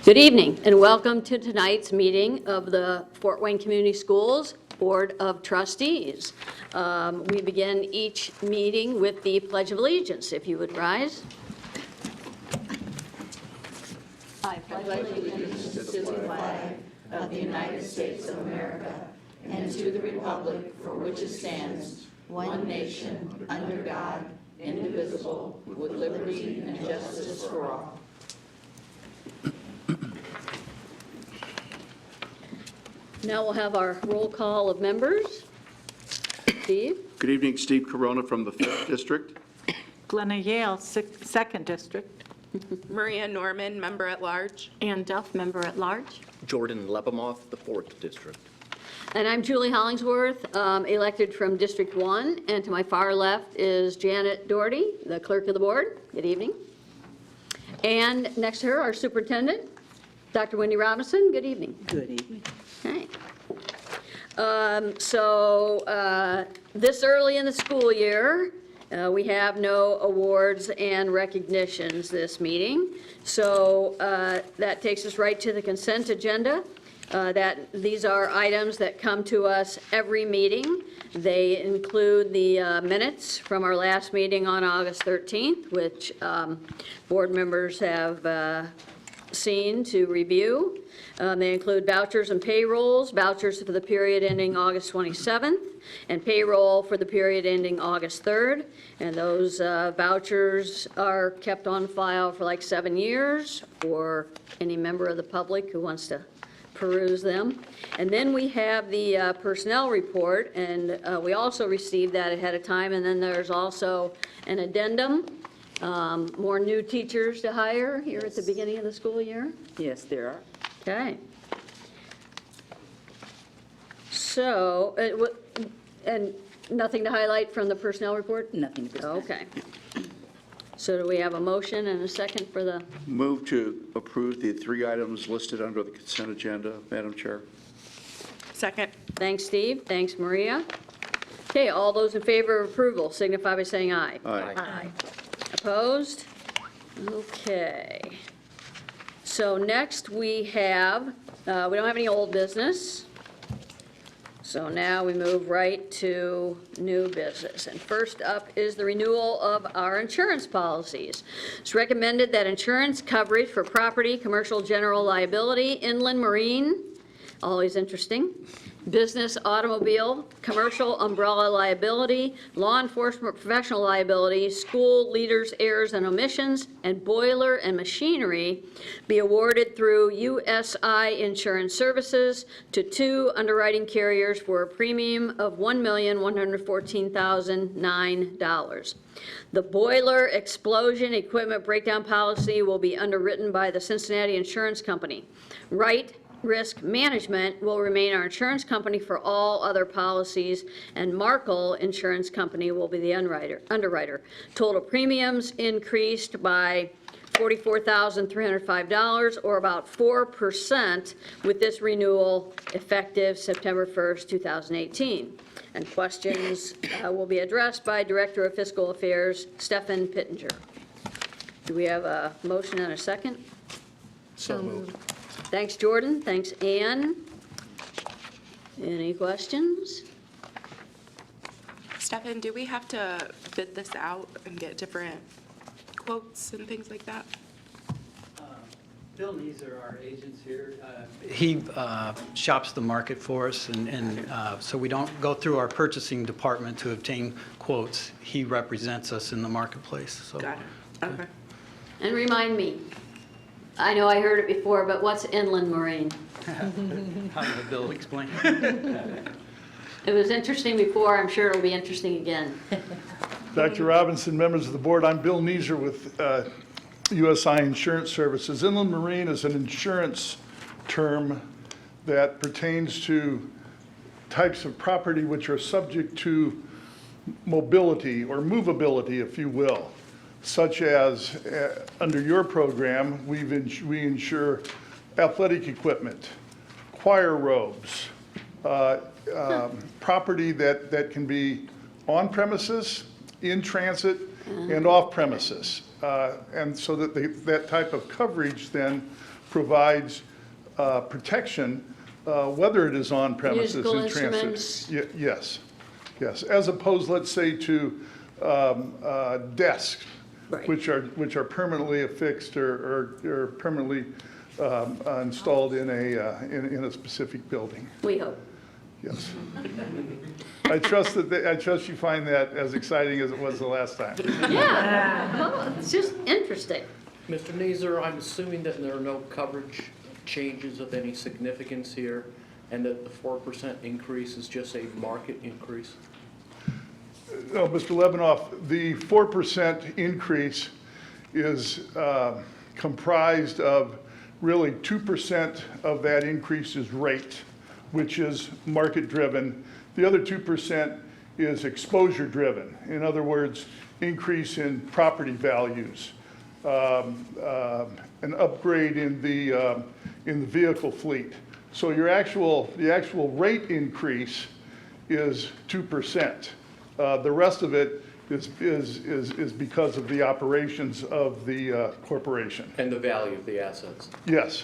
Good evening and welcome to tonight's meeting of the Fort Wayne Community Schools Board of Trustees. We begin each meeting with the Pledge of Allegiance. If you would rise. I pledge allegiance to the flag of the United States of America and to the republic for which it stands, one nation, under God, indivisible, with liberty and justice for all. Now we'll have our roll call of members. Steve? Good evening, Steve Corona from the 5th District. Glenna Yale, 2nd District. Maria Norman, Member at Large. Ann Duff, Member at Large. Jordan Lebemoff, the 4th District. And I'm Julie Hollingsworth, elected from District 1. And to my far left is Janet Doherty, the Clerk of the Board. Good evening. And next to her, our Superintendent, Dr. Wendy Robinson. Good evening. Good evening. Okay. This early in the school year, we have no awards and recognitions this meeting. So that takes us right to the consent agenda. These are items that come to us every meeting. They include the minutes from our last meeting on August 13th, which board members have seen to review. They include vouchers and payrolls, vouchers for the period ending August 27th, and payroll for the period ending August 3rd. And those vouchers are kept on file for like 7 years for any member of the public who wants to peruse them. And then we have the personnel report, and we also received that ahead of time. And then there's also an addendum. More new teachers to hire here at the beginning of the school year. Yes, there are. Okay. So, and nothing to highlight from the personnel report? Nothing to present. Okay. So do we have a motion and a second for the, Move to approve the 3 items listed under the consent agenda, Madam Chair. Second. thanks Steve, thanks Maria. Okay, all those in favor of approval signify by saying aye. Aye. Aye. Opposed? Okay. So next we have, we don't have any old business. So now we move right to new business. And first up is the renewal of our insurance policies. It's recommended that insurance coverage for property, commercial general liability, inland marine, always interesting, business automobile, commercial umbrella liability, law enforcement professional liability, school leaders, errors and omissions, and boiler and machinery be awarded through USI Insurance Services to 2 underwriting carriers for a premium of $1,114,009. The boiler explosion equipment breakdown policy will be underwritten by the Cincinnati Insurance Company. Wright Risk Management will remain our insurance company for all other policies, and Markel Insurance Company will be the underwriter. Total premiums increased by $44,305, or about 4%, with this renewal effective September 1st, 2018. And questions will be addressed by Director of Fiscal Affairs, Stefan Pittenger. Do we have a motion and a second? So moved. Thanks, Jordan. Thanks, Ann. Any questions? Stefan, do we have to bid this out and get different quotes and things like that? Bill Neeser, our agent's here. He shops the market for us, and so we don't go through our purchasing department to obtain quotes. He represents us in the marketplace. So. Got it. Okay. And remind me, I know I heard it before, but what's inland marine? How did Bill explain? It was interesting before. I'm sure it'll be interesting again. Dr. Robinson, members of the board, I'm Bill Neeser with USI Insurance Services. Inland marine is an insurance term that pertains to types of property which are subject to mobility or movability, if you will, such as under your program, we insure athletic equipment, choir robes, property that can be on premises, in transit, and off premises. And so that that type of coverage then provides protection whether it is on premises Musical in transit. instruments. Yes, yes, as opposed, let's say, to desks, Right. which are permanently affixed or permanently installed in a specific building. We hope. Yes. I trust you find that as exciting as it was the last time. Yeah, well, it's just interesting. Mr. Neeser, I'm assuming that there are no coverage changes of any significance here, and that the 4% increase is just a market increase? No, Mr. Lebanoff, the 4% increase is comprised of really 2% of that increase is rate, which is market-driven. The other 2% is exposure-driven. In other words, increase in property values, an upgrade in the vehicle fleet. So the actual rate increase is 2%. The rest of it is because of the operations of the corporation. And the value of the assets? Yes.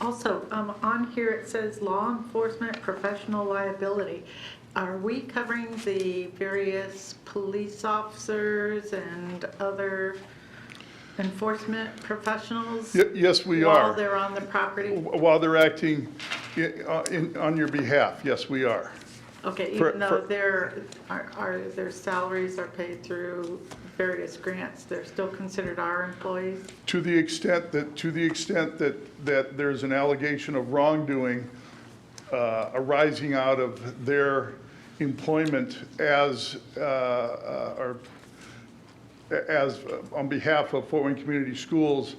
Also, on here it says law enforcement professional liability. Are we covering the various police officers and other enforcement professionals? Yes, we While are. they're on the property? While they're acting on your behalf, yes, we are. Okay, For- even though for- their salaries are paid through various grants, they're still considered our employees? To the extent that there's an allegation of wrongdoing arising out of their employment as on behalf of Fort Wayne Community Schools,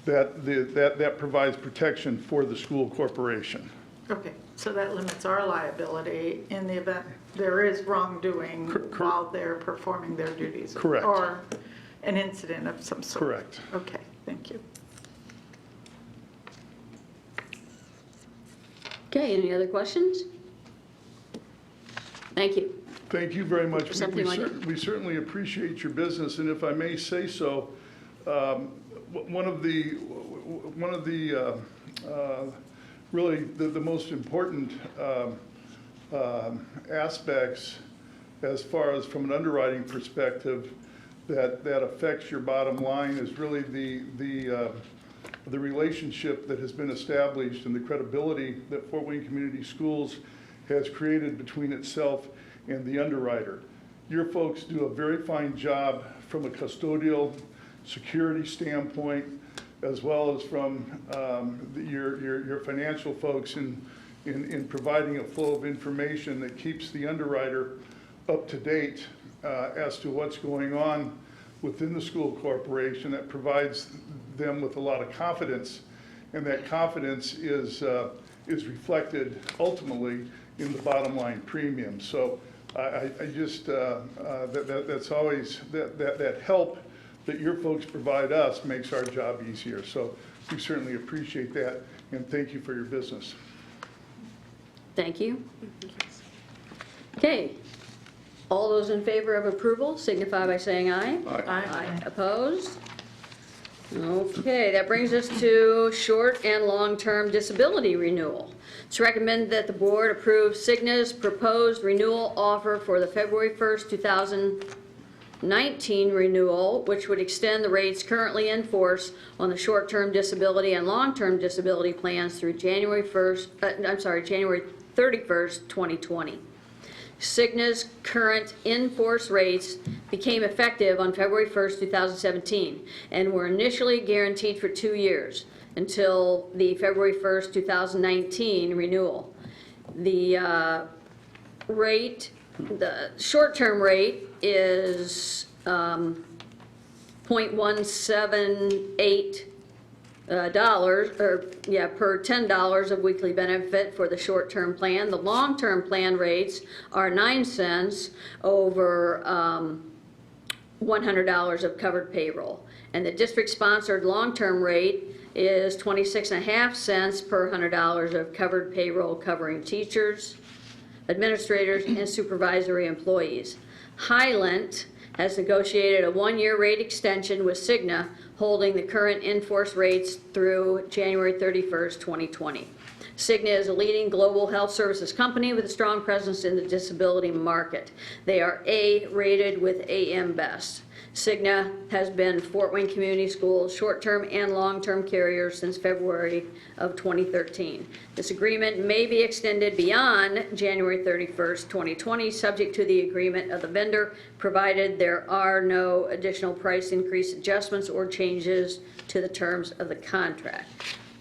that provides protection for the school corporation. Okay, so that limits our liability in the event there is wrongdoing while they're performing their duties? Correct. Or an incident of some sort? Correct. Okay, thank you. Okay, any other questions? Thank you. Thank you very much. Something like it. We certainly appreciate your business, and if I may say so, one of the really the most important aspects as far as from an underwriting perspective that affects your bottom line is really the relationship that has been established and the credibility that Fort Wayne Community Schools has created between itself and the underwriter. Your folks do a very fine job from a custodial security standpoint, as well as from your financial folks in providing a flow of information that keeps the underwriter up to date as to what's going on within the school corporation. That provides them with a lot of confidence, and that confidence is reflected ultimately in the bottom line premium. So I just, that's always, that help that your folks provide us makes our job easier. So we certainly appreciate that, and thank you for your business. Thank you. Okay, all those in favor of approval signify by saying aye. Aye. Opposed? Okay, that brings us to short and long-term disability renewal. It's recommended that the board approve Cigna's proposed renewal offer for the February 1st, 2019 renewal, which would extend the rates currently in force on the short-term disability and long-term disability plans through January 31st, 2020. Cigna's current in-force rates became effective on February 1st, 2017, and were initially guaranteed for 2 years until the February 1st, 2019 renewal. The the short-term rate is .178 per $10 of weekly benefit for the short-term plan. The long-term plan rates are 9 cents over $100 of covered payroll. And the district-sponsored long-term rate is 26.5 cents per $100 of covered payroll, covering teachers, administrators, and supervisory employees. Highland has negotiated a one-year rate extension with Cigna, holding the current in-force rates through January 31st, 2020. Cigna is a leading global health services company with a strong presence in the disability market. They are A-rated with AM Best. Cigna has been Fort Wayne Community Schools short-term and long-term carrier since February of 2013. This agreement may be extended beyond January 31st, 2020, subject to the agreement of the vendor, provided there are no additional price increase adjustments or changes to the terms of the contract.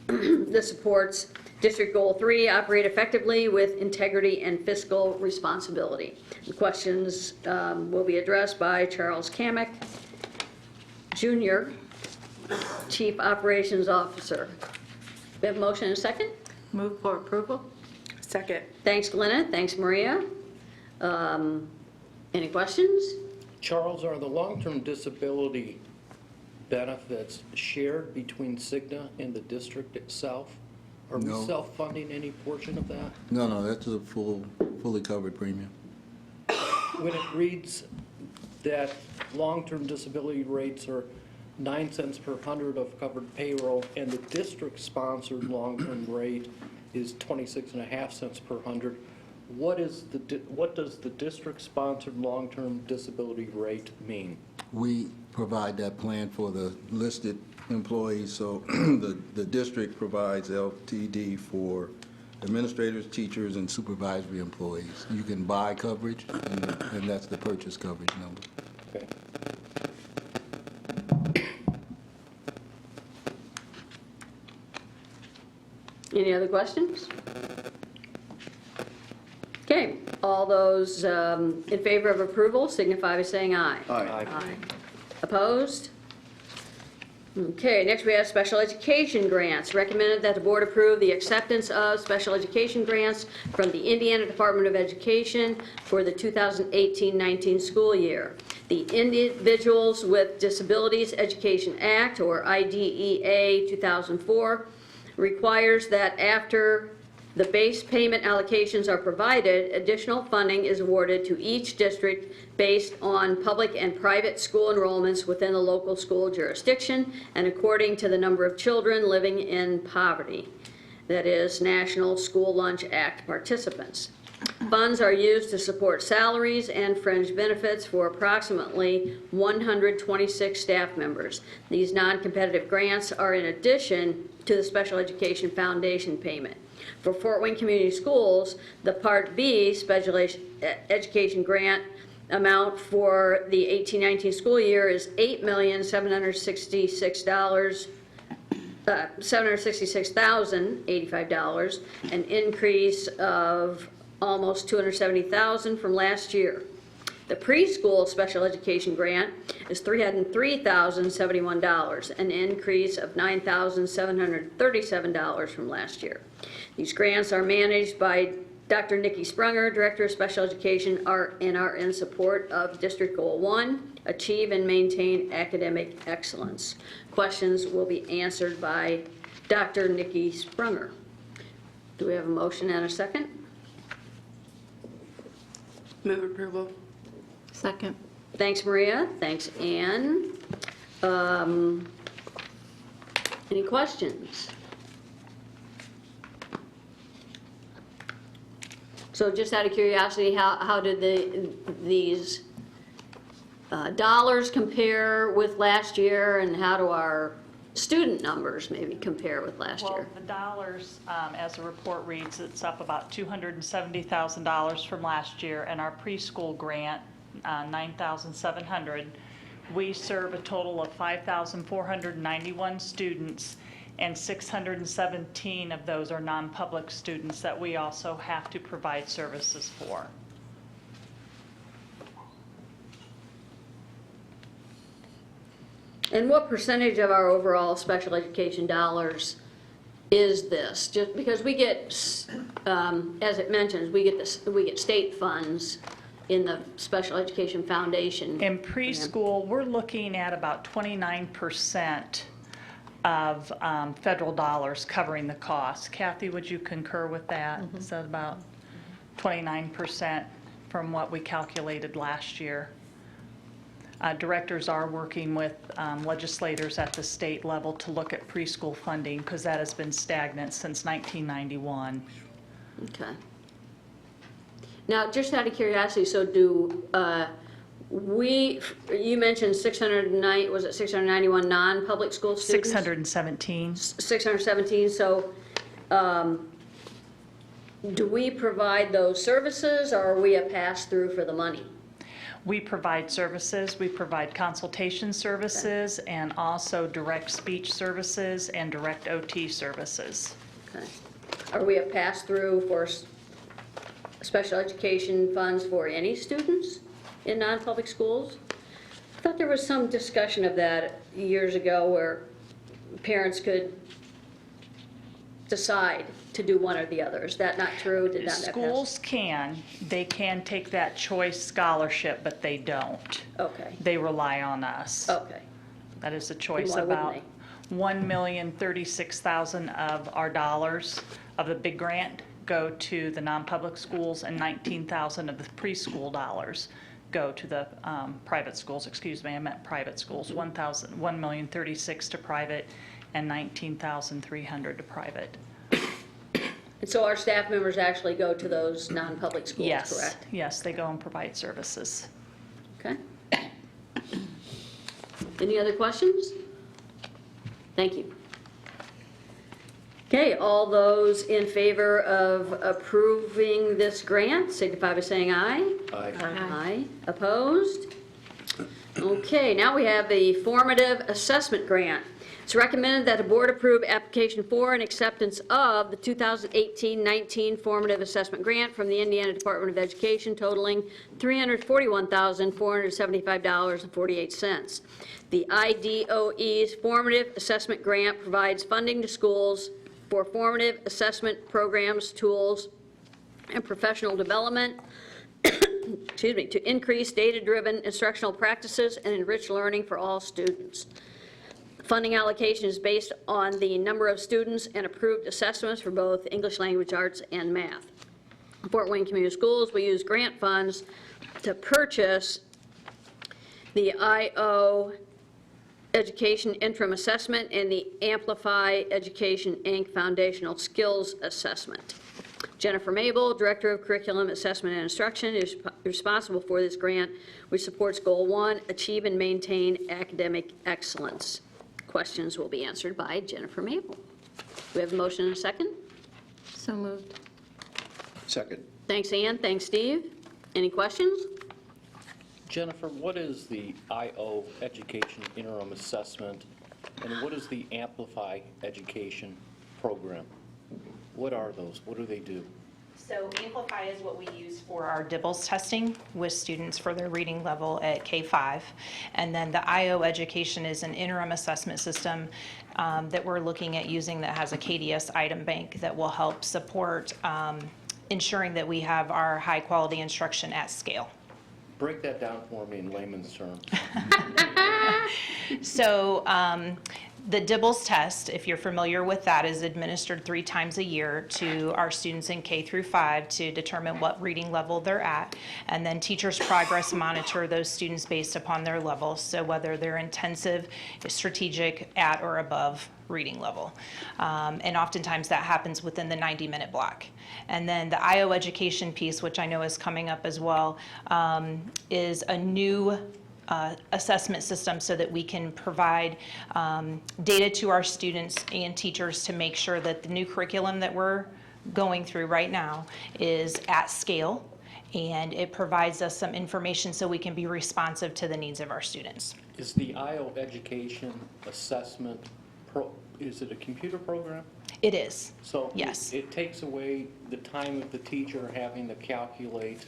This supports District Goal 3, operate effectively with integrity and fiscal responsibility. The questions will be addressed by Charles Kamick, Jr., Chief Operations Officer. We have a motion and a second? Move for approval? Second. Thanks, Glenna. Thanks, Maria. Any questions? Charles, are the long-term disability benefits shared between Cigna and the district itself? Are we No. self-funding any portion of that? No, that's a fully covered premium. When it reads that long-term disability rates are 9 cents per hundred of covered payroll, and the district-sponsored long-term rate is 26.5 cents per hundred, what does the district-sponsored long-term disability rate mean? We provide that plan for the listed employees, so the district provides LTD for administrators, teachers, and supervisory employees. You can buy coverage, and that's the purchase coverage number. Okay. Any other questions? Okay, all those in favor of approval signify by saying aye. Aye. Aye. Opposed? Okay, next we have special education grants. Recommended that the board approve the acceptance of special education grants from the Indiana Department of Education for the 2018-19 school year. The Individuals with Disabilities Education Act, or IDEA 2004, requires that after the base payment allocations are provided, additional funding is awarded to each district based on public and private school enrollments within the local school jurisdiction and according to the number of children living in poverty. That is, National School Lunch Act participants. Funds are used to support salaries and fringe benefits for approximately 126 staff members. These non-competitive grants are in addition to the Special Education Foundation payment. For Fort Wayne Community Schools, the Part B Special Education Grant amount for the 18-19 school year is $8,766,085, an increase of almost $270,000 from last year. The preschool special education grant is $303,071, an increase of $9,737 from last year. These grants are managed by Dr. Nikki Sprunger, Director of Special Education, and are in support of District Goal 1, Achieve and Maintain Academic Excellence. Questions will be answered by Dr. Nikki Sprunger. Do we have a motion and a second? Move approval. Second. Thanks, Maria. Thanks, Ann. Any questions? So just out of curiosity, how did these dollars compare with last year, and how do our student numbers maybe compare with last Well, year? the dollars, as the report reads, it's up about $270,000 from last year, and our preschool grant, $9,700. We serve a total of 5,491 students, and 617 of those are non-public students that we also have to provide services for. And what percentage of our overall special education dollars is this? Just because we get, as it mentions, we get state funds in the Special Education Foundation. In preschool, we're looking at about 29% of federal dollars covering the cost. Kathy, would you concur with that? Is that about 29% from what we calculated last year? Directors are working with legislators at the state level to look at preschool funding because that has been stagnant since 1991. Okay. Now, just out of curiosity, so do you mentioned 609, was it 691 non-public school students? 617. 617, so do we provide those services, or are we a pass-through for the money? We provide services, we provide consultation services, and also direct speech services and direct OT services. Okay. Are we a pass-through for special education funds for any students in non-public schools? I thought there was some discussion of that years ago where parents could decide to do one or the other. Is that not true? Did not that pass? Schools they can take that choice scholarship, but they don't. Okay, They rely on us. okay. That is a choice. Why wouldn't About they? $1,036,000 of our dollars of the big grant go to the non-public schools, and $19,000 of the preschool dollars go to the private schools. Excuse me, I meant private schools. $1,036,000 to private and $19,300 to private. And so our staff members actually go to those non-public schools, Yes, correct? yes, they go and provide services. Okay. Any other questions? Thank you. Okay, all those in favor of approving this grant, signify by saying aye. Aye. Aye. Opposed? Okay, now we have the Formative Assessment Grant. It's recommended that the board approve application for and acceptance of the 2018-19 Formative Assessment Grant from the Indiana Department of Education totaling $341,475.48. The IDOE's Formative Assessment Grant provides funding to schools for formative assessment programs, tools, and professional development, excuse me, to increase data-driven instructional practices and enrich learning for all students. Funding allocation is based on the number of students and approved assessments for both English language arts and math. Fort Wayne Community Schools will use grant funds to purchase the IO Education Interim Assessment and the Amplify Education, Inc. Foundational Skills Assessment. Jennifer Mabel, Director of Curriculum Assessment and Instruction, is responsible for this grant, which supports Goal 1, Achieve and Maintain Academic Excellence. Questions will be answered by Jennifer Mabel. We have a motion and a second? So moved. Second. Thanks, Ann. Thanks, Steve. Any questions? Jennifer, what is the IO Education Interim Assessment, and what is the Amplify Education Program? What are those? What do they do? So Amplify is what we use for our DIBELS testing with students for their reading level at K-5. And then the IO Education is an interim assessment system that we're looking at using that has a KDS item bank that will help support ensuring that we have our high-quality instruction at scale. Break that down for me in layman's terms. So the DIBELS test, if you're familiar with that, is administered 3 times a year to our students in K through 5 to determine what reading level they're at. And then teachers progress monitor those students based upon their level. So whether they're intensive, strategic, at or above reading level. And oftentimes that happens within the 90-minute block. And then the IO education piece, which I know is coming up as well, is a new assessment system so that we can provide data to our students and teachers to make sure that the new curriculum that we're going through right now is at scale, and it provides us some information so we can be responsive to the needs of our students. Is the IO Education Assessment, is it a computer program? It is. So Yes. it takes away the time of the teacher having to calculate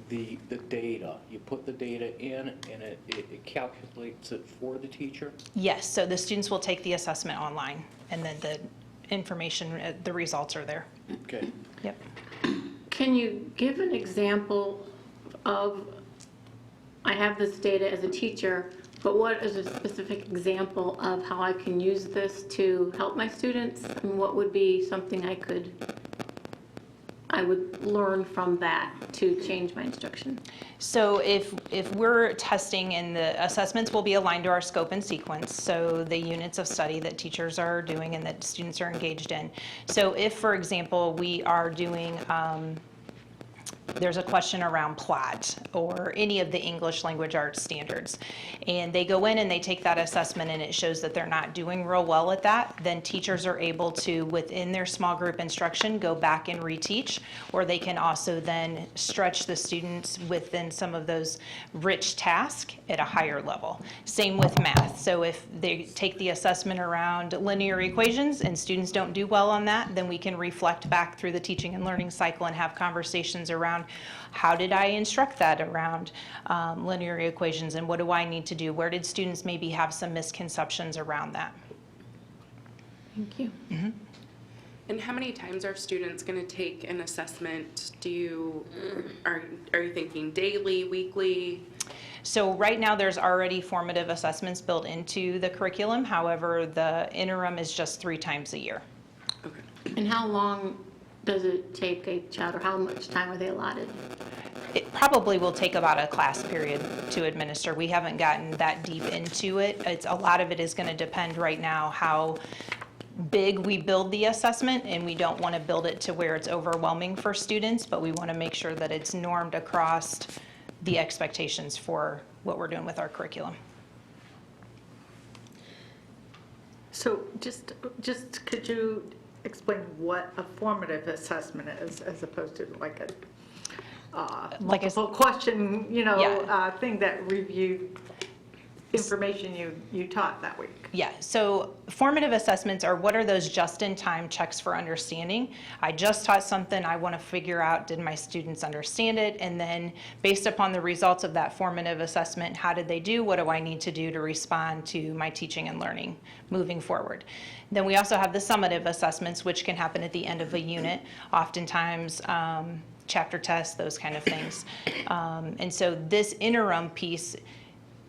the data. You put the data in and it calculates it for the teacher? Yes, so the students will take the assessment online, and then the information, the results are there. Okay. Yep. Can you give an example of, I have this data as a teacher, but what is a specific example of how I can use this to help my students? And what would be something I I would learn from that to change my instruction? So if we're testing and the assessments will be aligned to our scope and sequence, so the units of study that teachers are doing and that students are engaged in. So if, for example, we are doing, there's a question around PLAT or any of the English language arts standards, and they go in and they take that assessment and it shows that they're not doing real well at that, then teachers are able to, within their small group instruction, go back and reteach, or they can also then stretch the students within some of those rich tasks at a higher level. Same with math. So if they take the assessment around linear equations and students don't do well on that, then we can reflect back through the teaching and learning cycle and have conversations around how did I instruct that around linear equations, and what do I need to do? Where did students maybe have some misconceptions around that? Thank you. And how many times are students going to take an assessment? Are you thinking daily, weekly? So right now, there's already formative assessments built into the curriculum. However, the interim is just 3 times a year. Okay. And how long does it take a child, or how much time are they allotted? It probably will take about a class period to administer. We haven't gotten that deep into it. A lot of it is going to depend right now how big we build the assessment, and we don't want to build it to where it's overwhelming for students, but we want to make sure that it's normed across the expectations for what we're doing with our curriculum. So just could you explain what a formative assessment is, as opposed to like a multiple question, thing that reviewed information you taught that week? Yeah, so formative assessments are what are those just-in-time checks for understanding. I just taught something, I want to figure out, did my students understand it? And then based upon the results of that formative assessment, how did they do? What do I need to do to respond to my teaching and learning moving forward? Then we also have the summative assessments, which can happen at the end of a unit, oftentimes chapter tests, those kind of things. And so this interim piece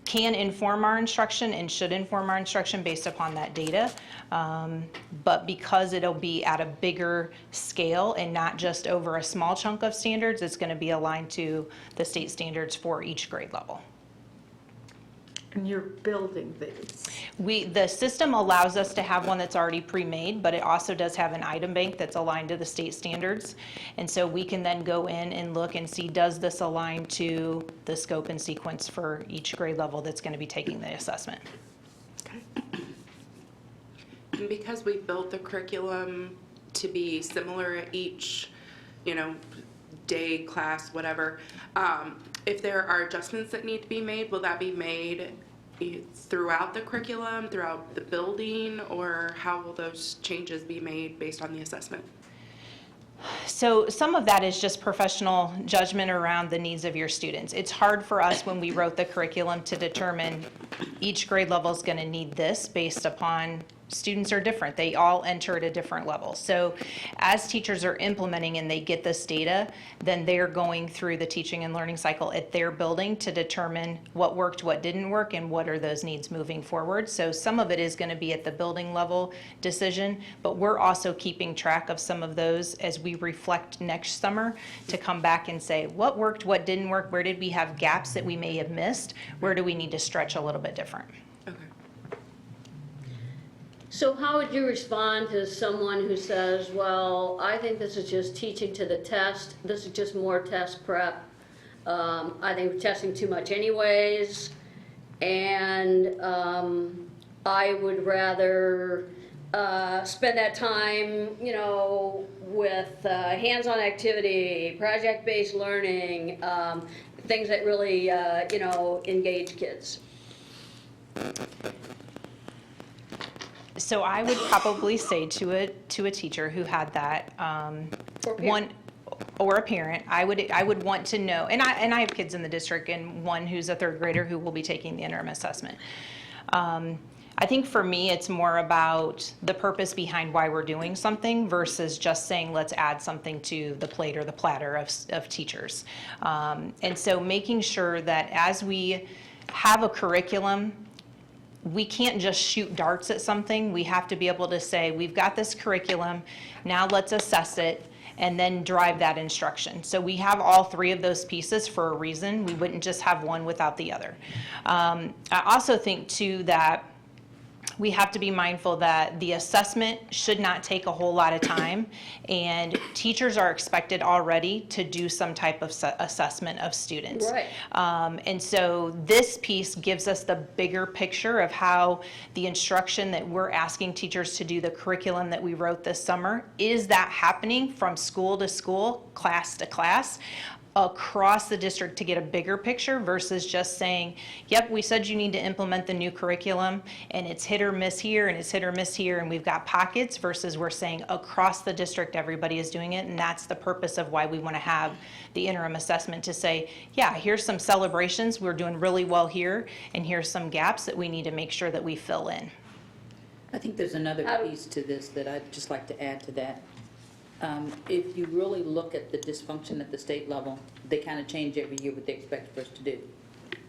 can inform our instruction and should inform our instruction based upon that data. But because it'll be at a bigger scale and not just over a small chunk of standards, it's going to be aligned to the state standards for each grade level. And you're building these? The system allows us to have one that's already pre-made, but it also does have an item bank that's aligned to the state standards. And so we can then go in and look and see, does this align to the scope and sequence for each grade level that's going to be taking the assessment? Okay. And because we built the curriculum to be similar at each, day, class, whatever, if there are adjustments that need to be made, will that be made throughout the curriculum, throughout the building, or how will those changes be made based on the assessment? So some of that is just professional judgment around the needs of your students. It's hard for us when we wrote the curriculum to determine each grade level is going to need this based upon students are different. They all enter at a different level. So as teachers are implementing and they get this data, then they're going through the teaching and learning cycle at their building to determine what worked, what didn't work, and what are those needs moving forward. So some of it is going to be at the building level decision, but we're also keeping track of some of those as we reflect next summer to come back and say what worked, what didn't work, where did we have gaps that we may have missed, where do we need to stretch a little bit different. So how would you respond to someone who says, well, I think this is just teaching to the test, this is just more test prep, I think we're testing too much anyways, and I would rather spend that time, with hands-on activity, project-based learning, things that really, engage kids? So I would probably say to a teacher who had that one, or a parent, I would want to know, and I have kids in the district and one who's a 3rd grader who will be taking the interim assessment. I think for me it's more about the purpose behind why we're doing something versus just saying let's add something to the plate or the platter of teachers. And so making sure that as we have a curriculum, we can't just shoot darts at something. We have to be able to say, we've got this curriculum, now let's assess it, and then drive that instruction. So we have all three of those pieces for a reason. We wouldn't just have one without the other. I also think too that we have to be mindful that the assessment should not take a whole lot of time, and teachers are expected already to do some type of assessment of students. Right. And so this piece gives us the bigger picture of how the instruction that we're asking teachers to do, the curriculum that we wrote this summer, is that happening from school to school, class to class, across the district, to get a bigger picture versus just saying, yep, we said you need to implement the new curriculum and it's hit or miss here and it's hit or miss here and we've got pockets, versus we're saying across the district everybody is doing it. And that's the purpose of why we want to have the interim assessment, to say, yeah, here's some celebrations, we're doing really well here, and here's some gaps that we need to make sure that we fill in. I think there's another piece to this that I'd just like to add to that. If you really look at the dysfunction at the state level, they kind of change every year what they expect for us to do.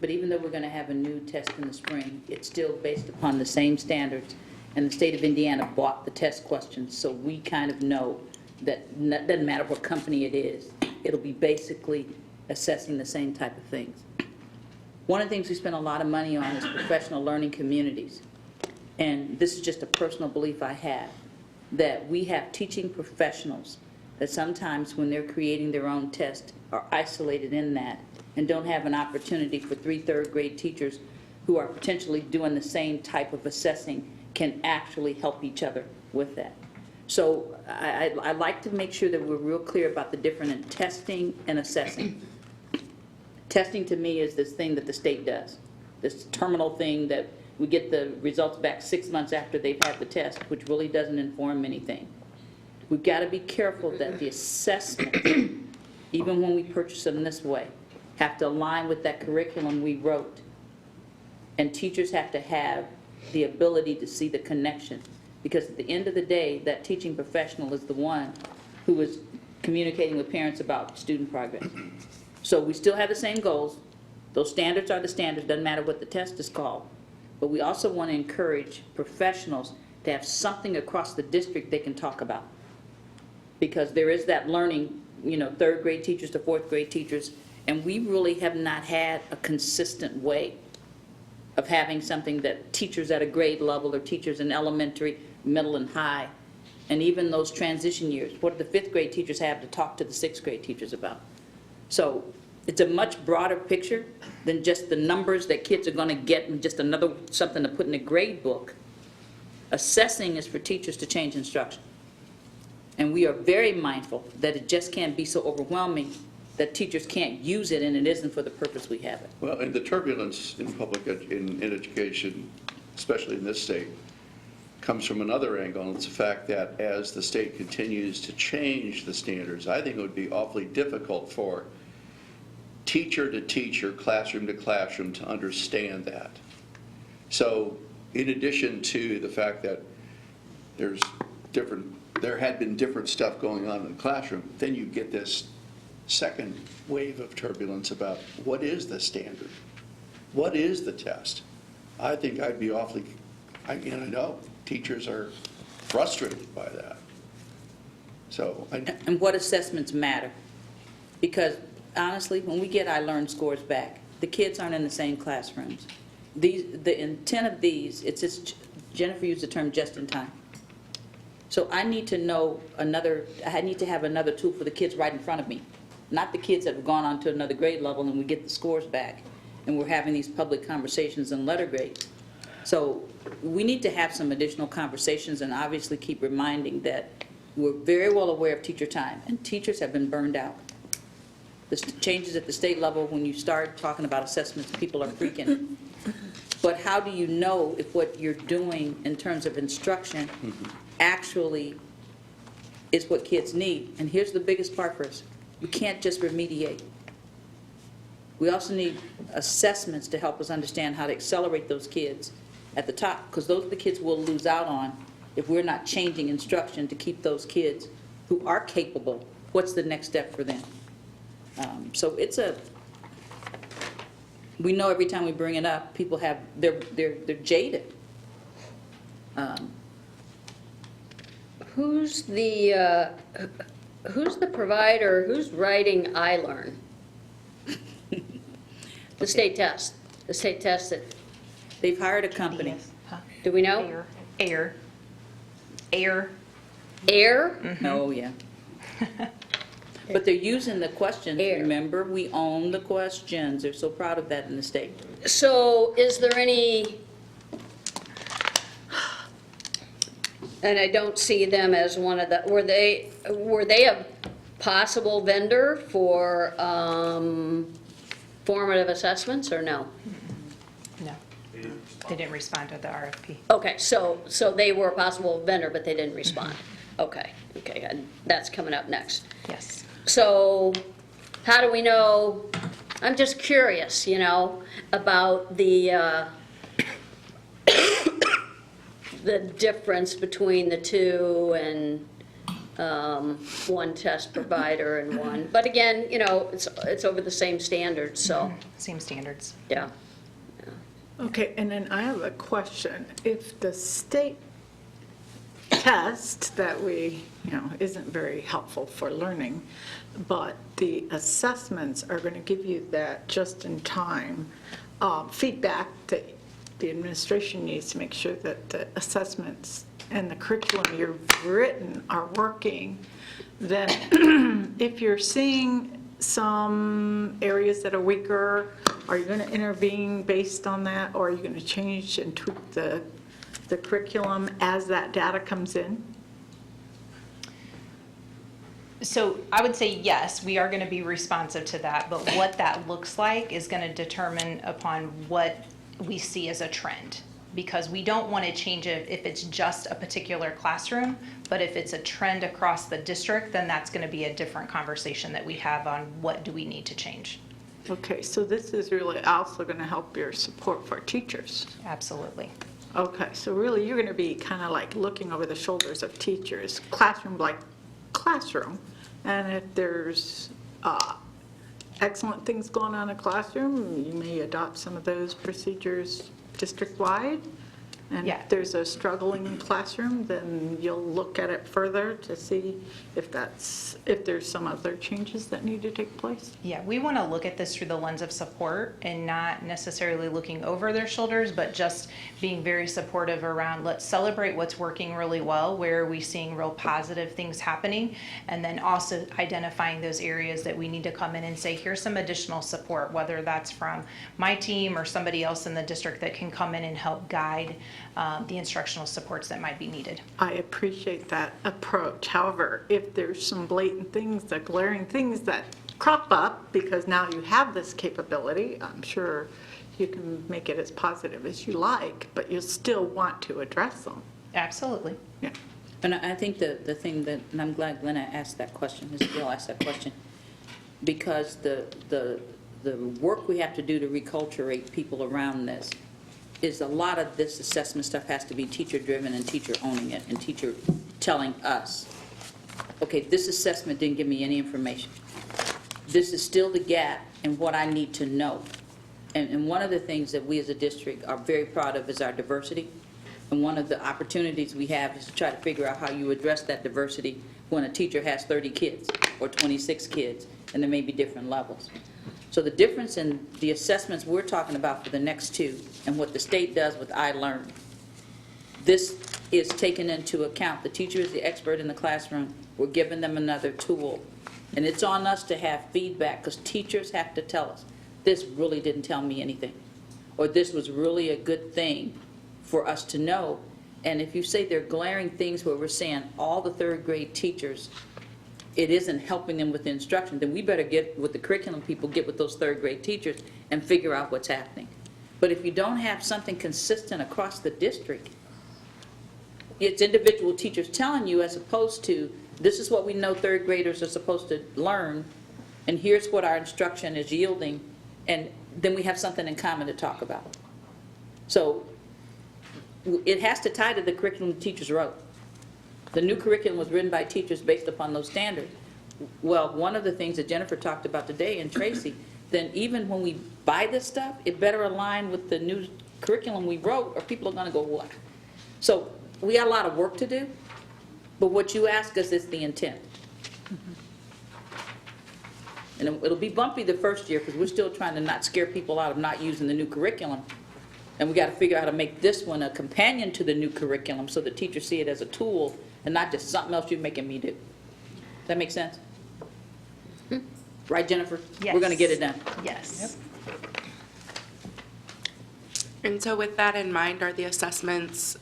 But even though we're going to have a new test in the spring, it's still based upon the same standards. And the state of Indiana bought the test questions, so we kind of know that it doesn't matter what company it is, it'll be basically assessing the same type of things. One of the things we spend a lot of money on is professional learning communities. And this is just a personal belief I have, that we have teaching professionals that sometimes when they're creating their own test are isolated in that and don't have an opportunity for 3 third-grade teachers who are potentially doing the same type of assessing can actually help each other with that. So I like to make sure that we're real clear about the difference in testing and assessing. Testing to me is this thing that the state does, this terminal thing that we get the results back 6 months after they've had the test, which really doesn't inform anything. We've got to be careful that the assessment, even when we purchase them this way, have to align with that curriculum we wrote. And teachers have to have the ability to see the connection. Because at the end of the day, that teaching professional is the one who is communicating with parents about student progress. So we still have the same goals. Those standards are the standards, doesn't matter what the test is called. But we also want to encourage professionals to have something across the district they can talk about. Because there is that learning, you know, 3rd grade teachers to 4th grade teachers, and we really have not had a consistent way of having something that teachers at a grade level or teachers in elementary, middle, and high, and even those transition years, what do the 5th grade teachers have to talk to the 6th grade teachers about? So it's a much broader picture than just the numbers that kids are going to get and just another something to put in a grade book. Assessing is for teachers to change instruction. And we are very mindful that it just can't be so overwhelming that teachers can't use it and it isn't for the purpose we have it. Well, and the turbulence in in education, especially in this state, comes from another angle, and it's the fact that as the state continues to change the standards, I think it would be awfully difficult for teacher to teacher, classroom to classroom to understand that. So in addition to the fact that there had been different stuff going on in the classroom, then you get this second wave of turbulence about what is the standard? What is the test? I think I'd be awfully, I know teachers are frustrated by that. So And what assessments matter? Because honestly, when we get I-Learn scores back, the kids aren't in the same classrooms. The intent of these, it's just, Jennifer used the term just in time. So I need to know I need to have another tool for the kids right in front of me, not the kids that have gone on to another grade level and we get the scores back and we're having these public conversations in letter grades. So we need to have some additional conversations and obviously keep reminding that we're very well aware of teacher time and teachers have been burned out. The changes at the state level, when you start talking about assessments, people are freaking. But how do you know if what you're doing in terms of instruction actually is what kids need? And here's the biggest part for us. We can't just remediate. We also need assessments to help us understand how to accelerate those kids at the top, because those are the kids we'll lose out on if we're not changing instruction to keep those kids who are capable. What's the next step for them? So we know every time we bring it up, people have, they're jaded. Who's the, who's the provider, who's writing iLearn? The state test that, They've hired a company. Huh? do we know? Air. Air? Oh, yeah. But they're using the questions, Air. remember? We own the questions. They're so proud of that in the state. So is there any, and I don't see them as one of the, were they a possible vendor for formative assessments or no? No. They didn't respond to the RFP. Okay, so they were a possible vendor, but they didn't respond. Okay, and that's coming up next. Yes. So how do we know, I'm just curious, about the difference between the two and one test provider and one, but again, it's over the same standards, so, Same standards. yeah. Okay, and then I have a question. If the state test that we, isn't very helpful for learning, but the assessments are going to give you that just-in-time feedback that the administration needs to make sure that the assessments and the curriculum you've written are working, then if you're seeing some areas that are weaker, are you going to intervene based on that, or are you going to change and tweak the curriculum as that data comes in? So I would say yes, we are going to be responsive to that, but what that looks like is going to determine upon what we see as a trend. Because we don't want to change it if it's just a particular classroom, but if it's a trend across the district, then that's going to be a different conversation that we have on what do we need to change. Okay, so this is really also going to help your support for teachers. Absolutely. Okay, so really you're going to be kind of like looking over the shoulders of teachers, classroom like classroom, and if there's excellent things going on in a classroom, you may adopt some of those procedures district-wide. And Yeah. if there's a struggling classroom, then you'll look at it further to see if there's some other changes that need to take place. Yeah, we want to look at this through the lens of support and not necessarily looking over their shoulders, but just being very supportive around, let's celebrate what's working really well, where are we seeing real positive things happening, and then also identifying those areas that we need to come in and say, here's some additional support, whether that's from my team or somebody else in the district that can come in and help guide the instructional supports that might be needed. I appreciate that approach. However, if there's some blatant things, the glaring things that crop up, because now you have this capability, I'm sure you can make it as positive as you like, but you still want to address them. Absolutely. Yeah. And I think the thing that, and I'm glad Glenna asked that question, Ms. Gill asked that question, because the work we have to do to reculturate people around this is a lot of this assessment stuff has to be teacher-driven and teacher owning it and teacher telling us, okay, this assessment didn't give me any information. This is still the gap in what I need to know. And one of the things that we as a district are very proud of is our diversity. And one of the opportunities we have is to try to figure out how you address that diversity when a teacher has 30 kids or 26 kids, and there may be different levels. So the difference in the assessments we're talking about for the next two and what the state does with iLearn, this is taken into account. The teacher is the expert in the classroom. We're giving them another tool. And it's on us to have feedback, because teachers have to tell us, this really didn't tell me anything, or this was really a good thing for us to know. And if you say there are glaring things where we're saying all the third grade teachers, it isn't helping them with the instruction, then we better get with the curriculum people, get with those third grade teachers and figure out what's happening. But if you don't have something consistent across the district, it's individual teachers telling you, as opposed to, this is what we know third graders are supposed to learn, and here's what our instruction is yielding, and then we have something in common to talk about. So it has to tie to the curriculum the teachers wrote. The new curriculum was written by teachers based upon those standards. Well, one of the things that Jennifer talked about today, and Tracy, then even when we buy this stuff, it better align with the new curriculum we wrote, or people are going to go, what? So we got a lot of work to do, but what you ask us is the intent. And it'll be bumpy the first year because we're still trying to not scare people out of not using the new curriculum. And we got to figure out how to make this one a companion to the new curriculum so the teachers see it as a tool and not just something else you're making me do. Does that make sense? Right, Jennifer? Yes. We're going to get it done. Yes. And so with that in mind, are the assessments,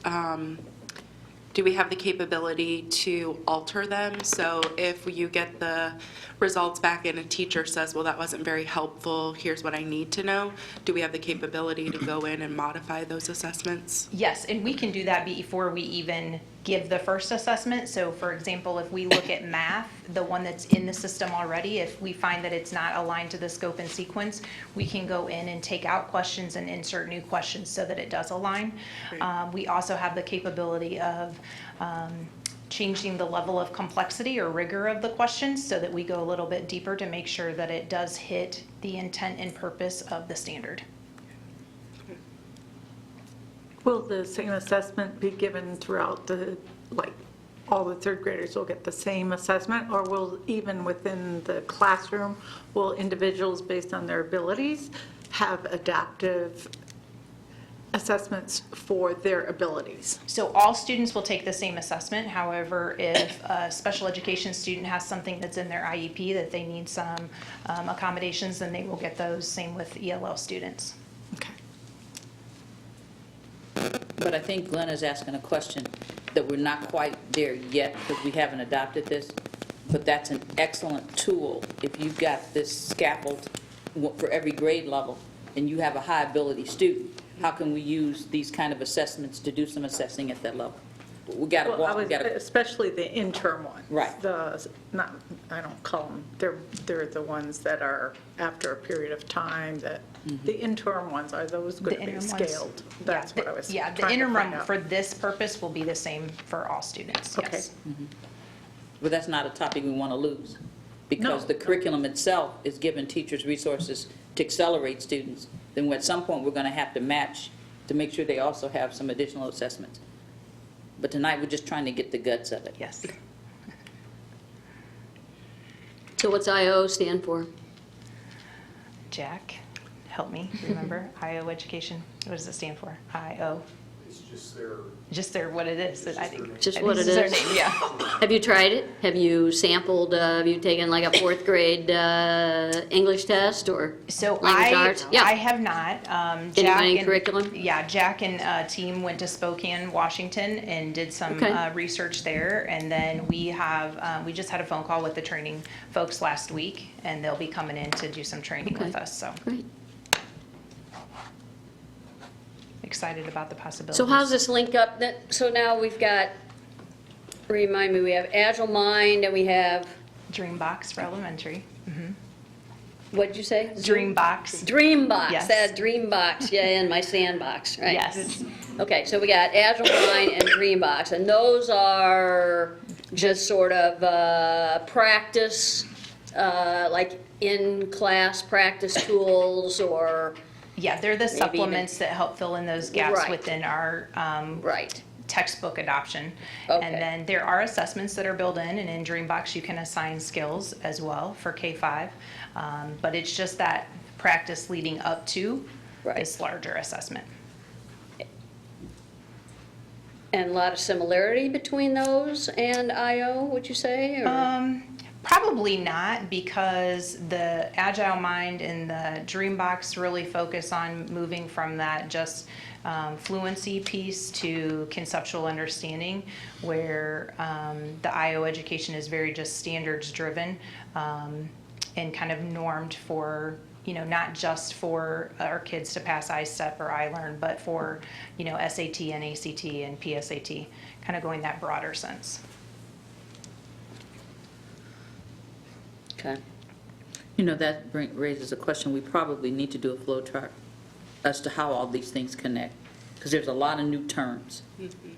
do we have the capability to alter them? So if you get the results back and a teacher says, well, that wasn't very helpful, here's what I need to know, do we have the capability to go in and modify those assessments? Yes, and we can do that before we even give the first assessment. So for example, if we look at math, the one that's in the system already, if we find that it's not aligned to the scope and sequence, we can go in and take out questions and insert new questions so that it does align. We also have the capability of changing the level of complexity or rigor of the questions so that we go a little bit deeper to make sure that it does hit the intent and purpose of the standard. Will the same assessment be given throughout the, like, all the third graders will get the same assessment? Or will, even within the classroom, will individuals, based on their abilities, have adaptive assessments for their abilities? So all students will take the same assessment. However, if a special education student has something that's in their IEP that they need some accommodations, then they will get those. Same with ELL students. Okay. But I think Glenn is asking a question that we're not quite there yet because we haven't adopted this. But that's an excellent tool if you've got this scaffold for every grade level and you have a high ability student. How can we use these kind of assessments to do some assessing at that level? We got to Well, walk, we got to. especially the interim ones. Right. Not, I don't call them, they're the ones that are after a period of time that, the interim ones, are those going to be interim ones? scaled? That's what I was Yeah, the trying to find interim out. for this purpose will be the same for all students, Okay. yes. But that's not a topic we want to lose because the curriculum itself is giving teachers resources to accelerate students. Then at some point, we're going to have to match to make sure they also have some additional assessments. But tonight, we're just trying to get the guts of it. Yes. So what's IO stand for? Jack, help me remember. IO education. What does it stand for? IO. It's just their, Just their what it is. I think. Just I what think it this is. their name, yeah. Have you tried it? Have you sampled, have you taken like a fourth grade English test or So language arts? I Yeah. have not. Any curriculum? Yeah, Jack and team went to Spokane, Washington, and did some Okay. research there. And then we have we just had a phone call with the training folks last week, and they'll be coming in to do some training Okay. with us. So Great. excited about the possibilities. So how's this link up? So now we've got, remind me, we have Agile Mind and we have, Dreambox for elementary. what'd you say? Dreambox. Dreambox, Yes. that Dreambox, yeah, in my sandbox, right? Yes. Okay, so we got Agile Mind and Dreambox, and those are just sort of practice, like in-class practice tools or, Yeah, they're the even- supplements that help fill in those gaps Right. within our right? textbook adoption. Okay. And then there are assessments that are built in, and in Dreambox you can assign skills as well for K-5. But it's just that practice leading up to Right. this larger assessment. And a lot of similarity between those and IO, would you say? or- Probably not, because the Agile Mind and the Dreambox really focus on moving from that just fluency piece to conceptual understanding, where the IO education is very just standards driven and kind of normed for, not just for our kids to pass ISTEP or iLearn, but for, SAT and ACT and PSAT, kind of going that broader sense. Okay. That raises a question. We probably need to do a flow chart as to how all these things connect, because there's a lot of new terms.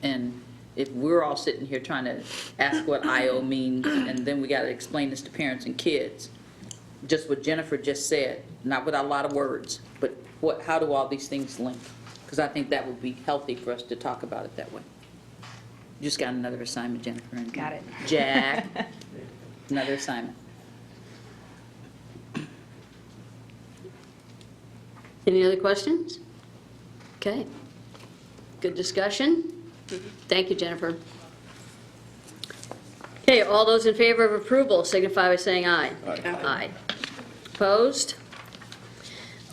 And if we're all sitting here trying to ask what IO means, and then we got to explain this to parents and kids, just what Jennifer just said, not without a lot of words, but how do all these things link? Because I think that would be healthy for us to talk about it that way. You just got another assignment, Jennifer. And Got it. Jack, another assignment. Any other questions? Okay. Good discussion. Thank you, Jennifer. Okay, all those in favor of approval signify by saying aye. Aye. Opposed?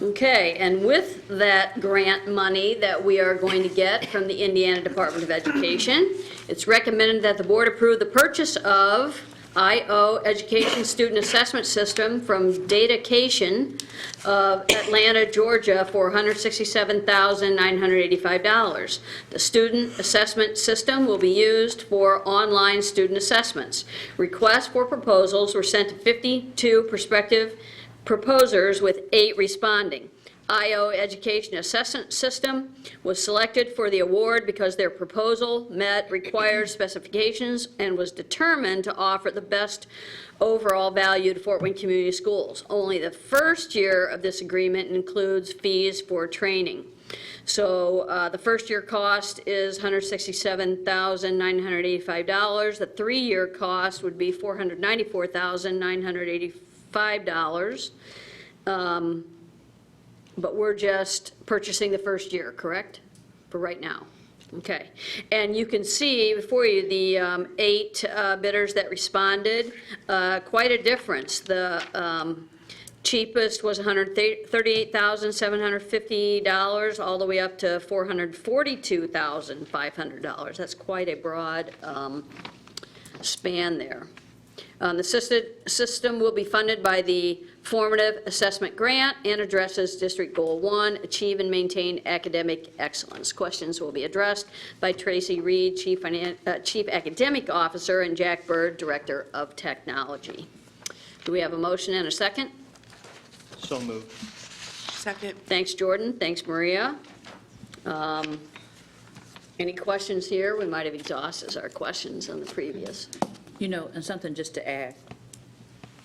Okay, and with that grant money that we are going to get from the Indiana Department of Education, it's recommended that the board approve the purchase of IO Education Student Assessment System from Datacation of Atlanta, Georgia for $167,985. The student assessment system will be used for online student assessments. Requests for proposals were sent to 52 prospective proposers with 8 responding. IO Education Assessment System was selected for the award because their proposal met required specifications and was determined to offer the best overall value to Fort Wayne Community Schools. Only the first year of this agreement includes fees for training. So the first year cost is $167,985. The 3-year cost would be $494,985. But we're just purchasing the first year, correct? For right now. Okay. And you can see before you the 8 bidders that responded, quite a difference. The cheapest was $138,750 all the way up to $442,500. That's quite a broad span there. The system will be funded by the Formative Assessment Grant and addresses District Goal 1, Achieve and Maintain Academic Excellence. Questions will be addressed by Tracy Reed, Chief Academic Officer, and Jack Bird, Director of Technology. Do we have a motion and a second? So moved. Second. Thanks, Jordan. Thanks, Maria. Any questions here? We might have exhausted our questions on the previous. You know, and something just to add,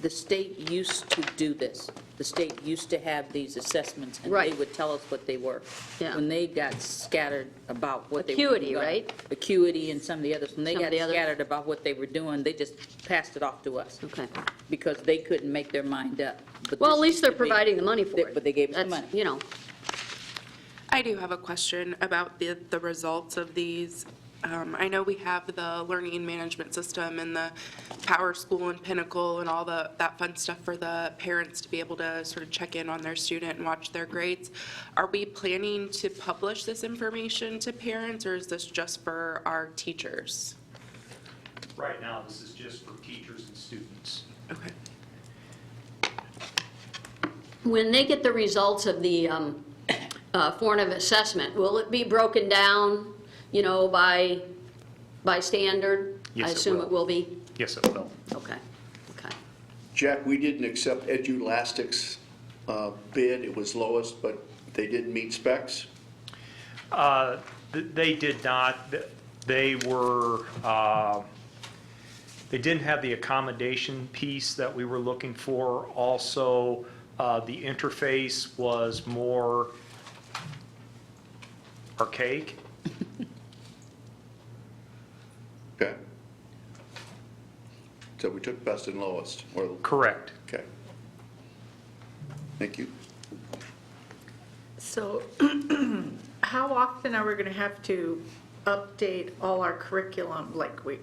the state used to do this. The state used to have these assessments, and they Right. would tell us what they were. Yeah. When they got scattered about what they were Acuity, doing. right? Acuity and some of the others. When they Some of got the others. scattered about what they were doing, they just passed it off to us. Okay. Because they couldn't make their mind up. But Well, this at least used they're to be- providing the money for it. But they gave us the That's, money. you know, I do have a question about the results of these. I know we have the learning management system and the Power School and Pinnacle and all that fun stuff for the parents to be able to sort of check in on their student and watch their grades. Are we planning to publish this information to parents, or is this just for our teachers? Right now, this is just for teachers and students. Okay. when they get the results of the formative assessment, will it be broken down, you know, by standard? Yes, I it assume will. it will be? Yes, it will. Okay, okay. Jack, we didn't accept Edulastic's bid. It was lowest, but they didn't meet specs. They did not. They were, they didn't have the accommodation piece that we were looking for. Also, the interface was more archaic. Okay. So we took best and lowest, or, Correct. okay. Thank you. So how often are we going to have to update all our curriculum? Like we've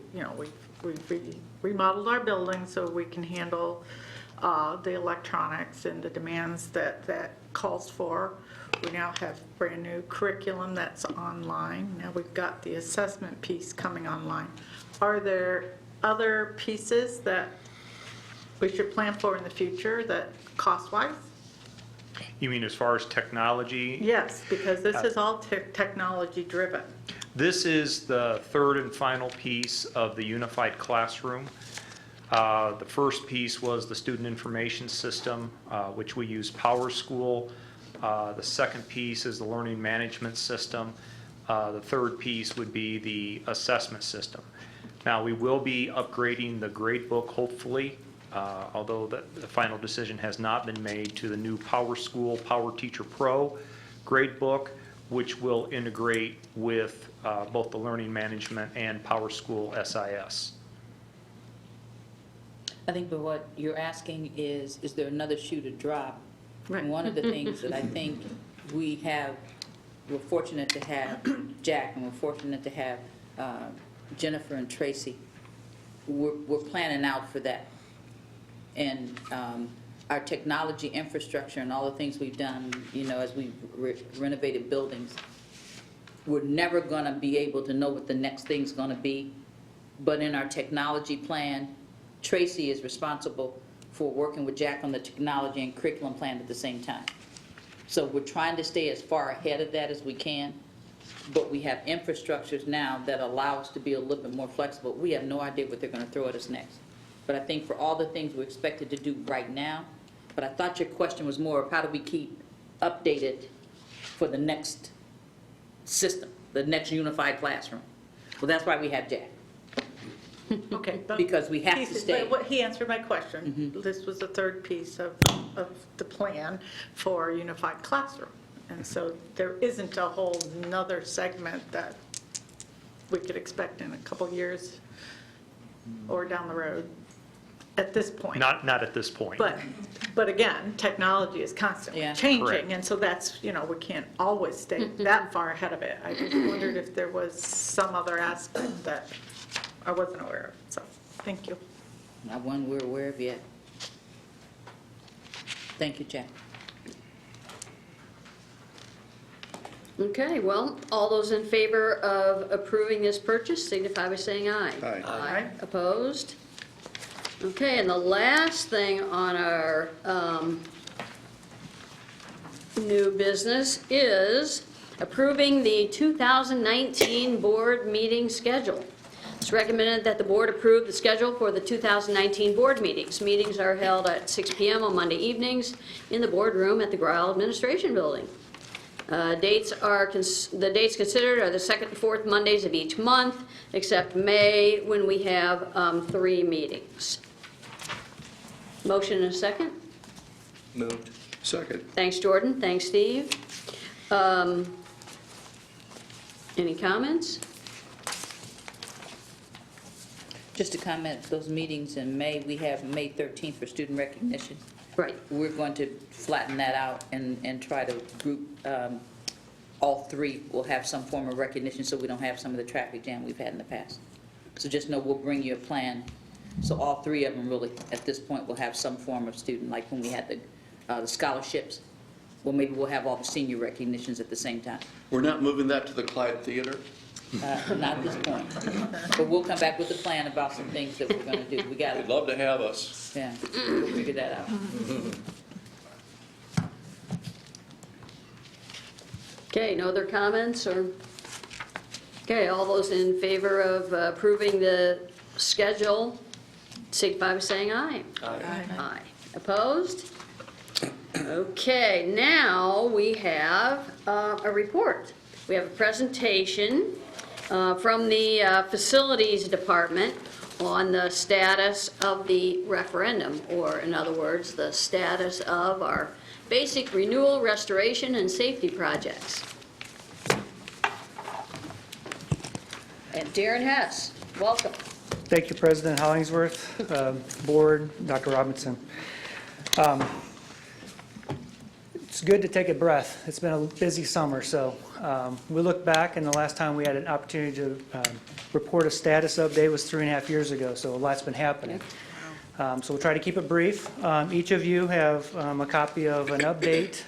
remodeled our building so we can handle the electronics and the demands that calls for. We now have brand new curriculum that's online. Now we've got the assessment piece coming online. Are there other pieces that we should plan for in the future that cost-wise? You mean as far as technology? Yes, because this is all technology driven. This is the third and final piece of the unified classroom. The first piece was the student information system, which we use Power School. The second piece is the learning management system. The third piece would be the assessment system. Now, we will be upgrading the grade book, hopefully, although the final decision has not been made, to the new Power School Power Teacher Pro grade book, which will integrate with both the learning management and Power School SIS. I think but what you're asking is there another shoe to drop? Right. And one of the things that I think we're fortunate to have Jack, and we're fortunate to have Jennifer and Tracy. We're planning out for that. And our technology infrastructure and all the things we've done, you know, as we've renovated buildings, we're never going to be able to know what the next thing's going to be. But in our technology plan, Tracy is responsible for working with Jack on the technology and curriculum plan at the same time. So we're trying to stay as far ahead of that as we can, but we have infrastructures now that allow us to be a little bit more flexible. We have no idea what they're going to throw at us next. But I think for all the things we're expected to do right now, but I thought your question was more of how do we keep updated for the next system, the next unified classroom. Well, that's why we have Jack. Okay. but Because we have to pieces- stay. but He answered my question. This was the third piece of the plan for unified classroom. And so there isn't a whole nother segment that we could expect in a couple years or down the road at this point. Not at this point. But again, technology is constantly Yeah. changing, Correct. and so that's, you know, we can't always stay that far ahead of it. I just wondered if there was some other aspect that I wasn't aware of, so, thank you. Not one we're aware of yet. Thank you, Jack. Okay, well, all those in favor of approving this purchase signify by saying aye. Aye. Aye. Opposed? Okay, and the last thing on our new business is approving the 2019 board meeting schedule. It's recommended that the board approve the schedule for the 2019 board meetings. Meetings are held at 6 p.m. on Monday evenings in the boardroom at the Gryle Administration Building. The dates considered are the second and fourth Mondays of each month, except May, when we have 3 meetings. Motion and a second? Moved. Second. Thanks, Jordan. Thanks, Steve. Any comments? Just to comment, those meetings in May, we have May 13th for student recognition. Right. We're going to flatten that out and try to group, all 3 will have some form of recognition so we don't have some of the traffic jam we've had in the past. So just know we'll bring you a plan. So all 3 of them really, at this point, will have some form of student, like when we had the scholarships. Well, maybe we'll have all the senior recognitions at the same time. We're not moving that to the Clyde Theater? Not at this point. But we'll come back with a plan about some things that we're going to do. We got They'd it. love to have us. Yeah, we'll figure that out. Okay, no other comments or? Okay, all those in favor of approving the schedule, signify by saying aye. Aye. Aye. Opposed? Okay, now we have a report. We have a presentation from the Facilities Department on the status of the referendum, or in other words, the status of our basic renewal, restoration, and safety projects. And Darren Hess, welcome. Thank you, President Hollingsworth, Board, Dr. Robinson. It's good to take a breath. It's been a busy summer, so we look back, and the last time we had an opportunity to report a status update was 3.5 years ago, so a lot's been happening. So we'll try to keep it brief. Each of you have a copy of an update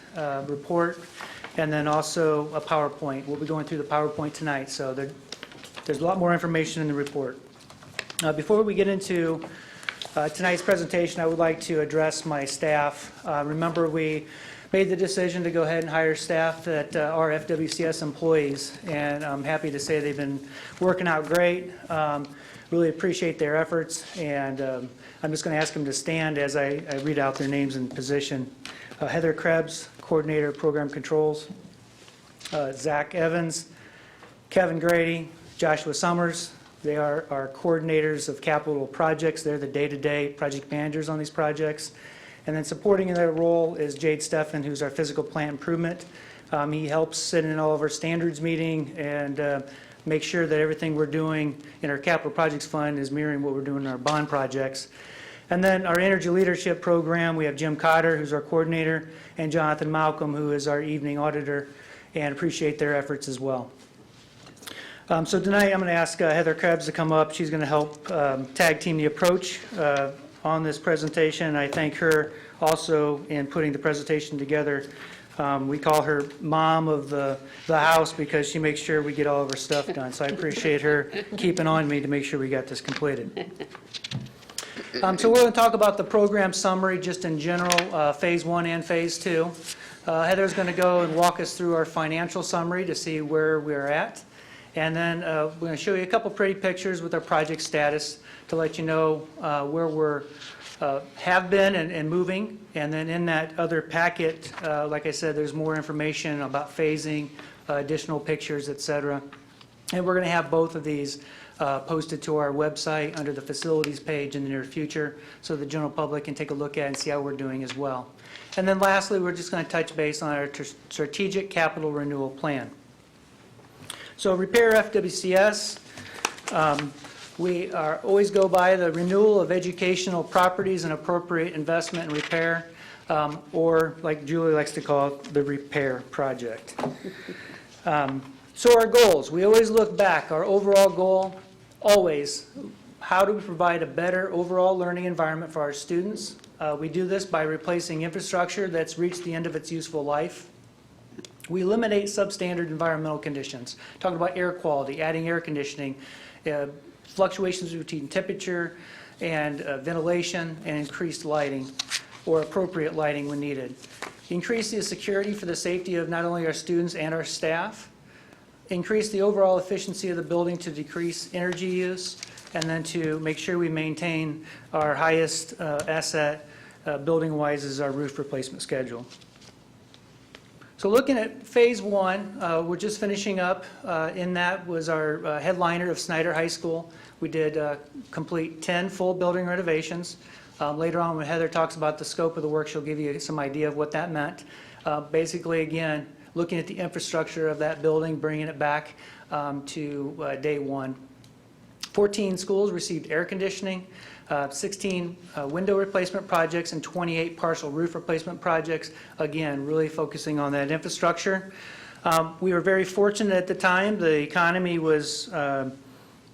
report, and then also a PowerPoint. We'll be going through the PowerPoint tonight, so there's a lot more information in the report. Before we get into tonight's presentation, I would like to address my staff. Remember, we made the decision to go ahead and hire staff that are FWCS employees, and I'm happy to say they've been working out great. Really appreciate their efforts, and I'm just going to ask them to stand as I read out their names and position. Heather Krebs, Coordinator, Program Controls. Zach Evans, Kevin Grady, Joshua Summers. They are our coordinators of capital projects. They're the day-to-day project managers on these projects. And then supporting in their role is Jade Steffen, who's our physical plant improvement. He helps sit in all of our standards meeting and make sure that everything we're doing in our capital projects fund is mirroring what we're doing in our bond projects. And then our Energy Leadership Program, we have Jim Cotter, who's our coordinator, and Jonathan Malcolm, who is our evening auditor, and appreciate their efforts as well. So tonight, I'm going to ask Heather Krebs to come up. She's going to help tag team the approach on this presentation. I thank her also in putting the presentation together. We call her mom of the house because she makes sure we get all of our stuff done. So I appreciate her keeping on me to make sure we got this completed. So we're going to talk about the program summary just in general, Phase 1 and Phase 2. Heather's going to go and walk us through our financial summary to see where we're at. And then we're going to show you a couple pretty pictures with our project status to let you know where we're have been and moving. And then in that other packet, like I said, there's more information about phasing, additional pictures, etc. And we're going to have both of these posted to our website under the facilities page in the near future so the general public can take a look at and see how we're doing as well. And then lastly, we're just going to touch base on our strategic capital renewal plan. So repair FWCS, we always go by the renewal of educational properties and appropriate investment and repair, or like Julie likes to call it, the repair project. So our goals, we always look back. Our overall goal, always, how do we provide a better overall learning environment for our students? We do this by replacing infrastructure that's reached the end of its useful life. We eliminate substandard environmental conditions, talking about air quality, adding air conditioning, fluctuations between temperature and ventilation, and increased lighting or appropriate lighting when needed. Increase the security for the safety of not only our students and our staff. Increase the overall efficiency of the building to decrease energy use, and then to make sure we maintain our highest asset building-wise is our roof replacement schedule. So looking at Phase 1, we're just finishing up. In that was our headliner of Snyder High School. We did complete 10 full building renovations. Later on when Heather talks about the scope of the work, she'll give you some idea of what that meant. Basically, again, looking at the infrastructure of that building, bringing it back to day one. 14 schools received air conditioning, 16 window replacement projects, and 28 partial roof replacement projects. Again, really focusing on that infrastructure. We were very fortunate at the time. The economy was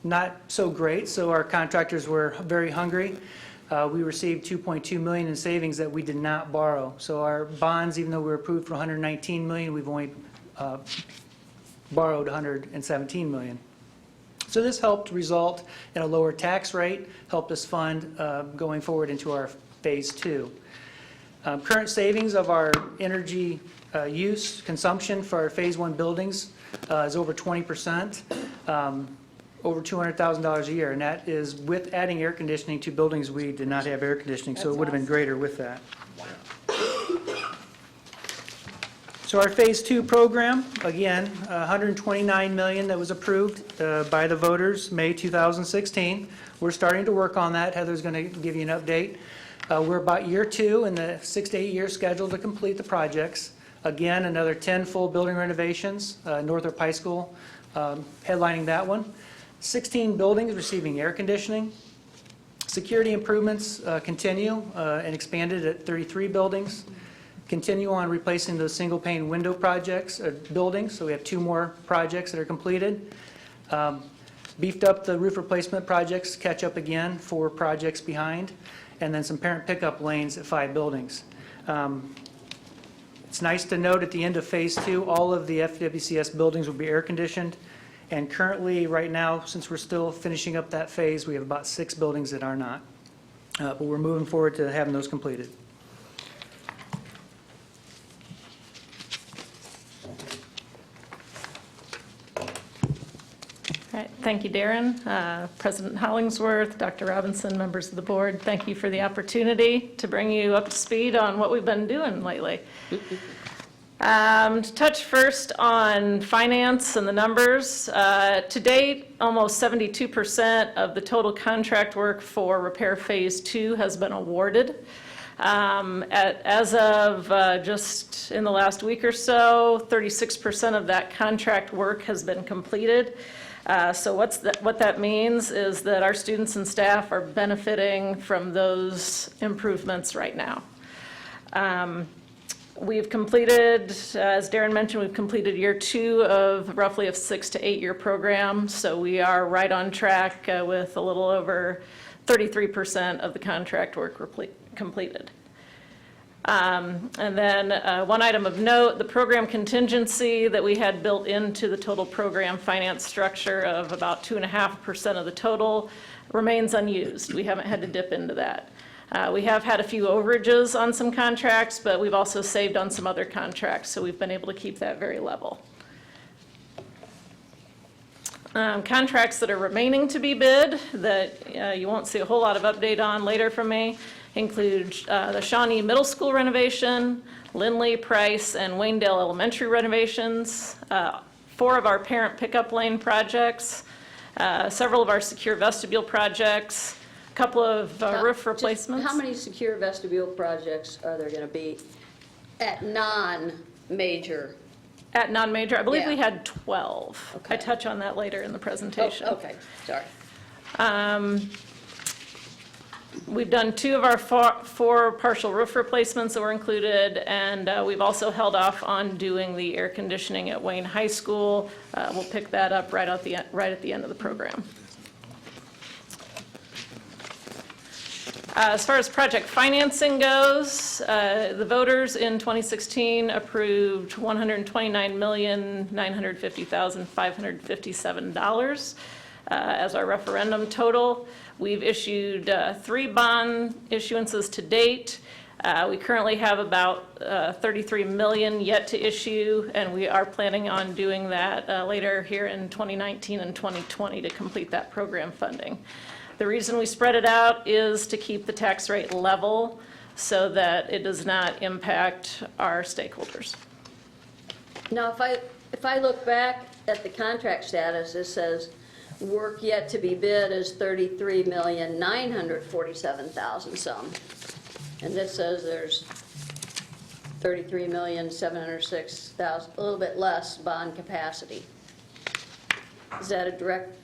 not so great, so our contractors were very hungry. We received $2.2 million in savings that we did not borrow. So our bonds, even though we were approved for $119 million, we've only borrowed $117 million. So this helped result in a lower tax rate, helped us fund going forward into our Phase 2. Current savings of our energy use, consumption for our Phase 1 buildings is over 20%, over $200,000 a year, and that is with adding air conditioning to buildings we did not have air conditioning, so it would have been greater with that. So our Phase 2 program, again, $129 million that was approved by the voters May 2016. We're starting to work on that. Heather's going to give you an update. We're about year 2 in the 6 to 8 year schedule to complete the projects. Again, another 10 full building renovations, Northrop High School headlining that one. 16 buildings receiving air conditioning. Security improvements continue and expanded at 33 buildings. Continue on replacing those single pane window projects, buildings, so we have 2 more projects that are completed. Beefed up the roof replacement projects, catch up again, 4 projects behind, and then some parent pickup lanes at 5 buildings. It's nice to note at the end of Phase 2, all of the FWCS buildings will be air conditioned, and currently, right now, since we're still finishing up that phase, we have about 6 buildings that are not. But we're moving forward to having those completed. All right, thank you, Darren. President Hollingsworth, Dr. Robinson, members of the board, thank you for the opportunity to bring you up to speed on what we've been doing lately. To touch first on finance and the numbers, to date, almost 72% of the total contract work for repair Phase 2 has been awarded. As of just in the last week or so, 36% of that contract work has been completed. So what that means is that our students and staff are benefiting from those improvements right now. We've completed, as Darren mentioned, we've completed year 2 of roughly a 6 to 8 year program. So we are right on track with a little over 33% of the contract work completed. And then one item of note, the program contingency that we had built into the total program finance structure of about 2.5% of the total remains unused. We haven't had to dip into that. We have had a few overages on some contracts, but we've also saved on some other contracts, so we've been able to keep that very level. Contracts that are remaining to be bid that you won't see a whole lot of update on later from me include the Shawnee Middle School renovation, Lindley, Price, and Waynedale Elementary renovations, 4 of our parent pickup lane projects, several of our secure vestibule projects, couple of roof replacements. How many secure vestibule projects are there going to be at non-major? At non-major, I believe Yeah. we had 12. Okay. I touch on that later in the presentation. Oh, okay, sorry. We've done 2 of our 4 partial roof replacements that were included, and we've also held off on doing the air conditioning at Wayne High School. We'll pick that up right at the end of the program. As far as project financing goes, the voters in 2016 approved $129,950,557 as our referendum total. We've issued 3 bond issuances to date. We currently have about $33 million yet to issue, and we are planning on doing that later here in 2019 and 2020 to complete that program funding. The reason we spread it out is to keep the tax rate level so that it does not impact our stakeholders. Now, if I look back at the contract status, it says work yet to be bid is $33,947,000 some. And this says there's $33,706,000, a little bit less bond capacity. Is that a direct?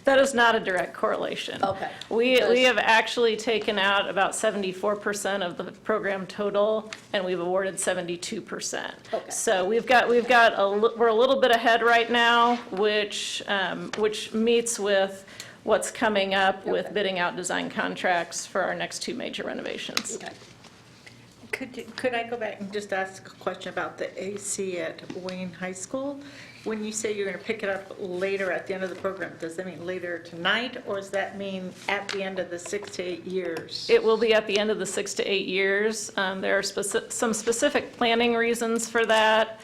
That is not a direct correlation. Okay. We have actually taken out about 74% of the program total, and we've awarded 72%. Okay. So we're a little bit ahead right now, which meets with what's coming up with Okay. bidding out design contracts for our next 2 major renovations. Okay. Could I go back and just ask a question about the AC at Wayne High School? When you say you're going to pick it up later at the end of the program, does that mean later tonight, or does that mean at the end of the 6 to 8 years? It will be at the end of the 6 to 8 years. There are some specific planning reasons for that.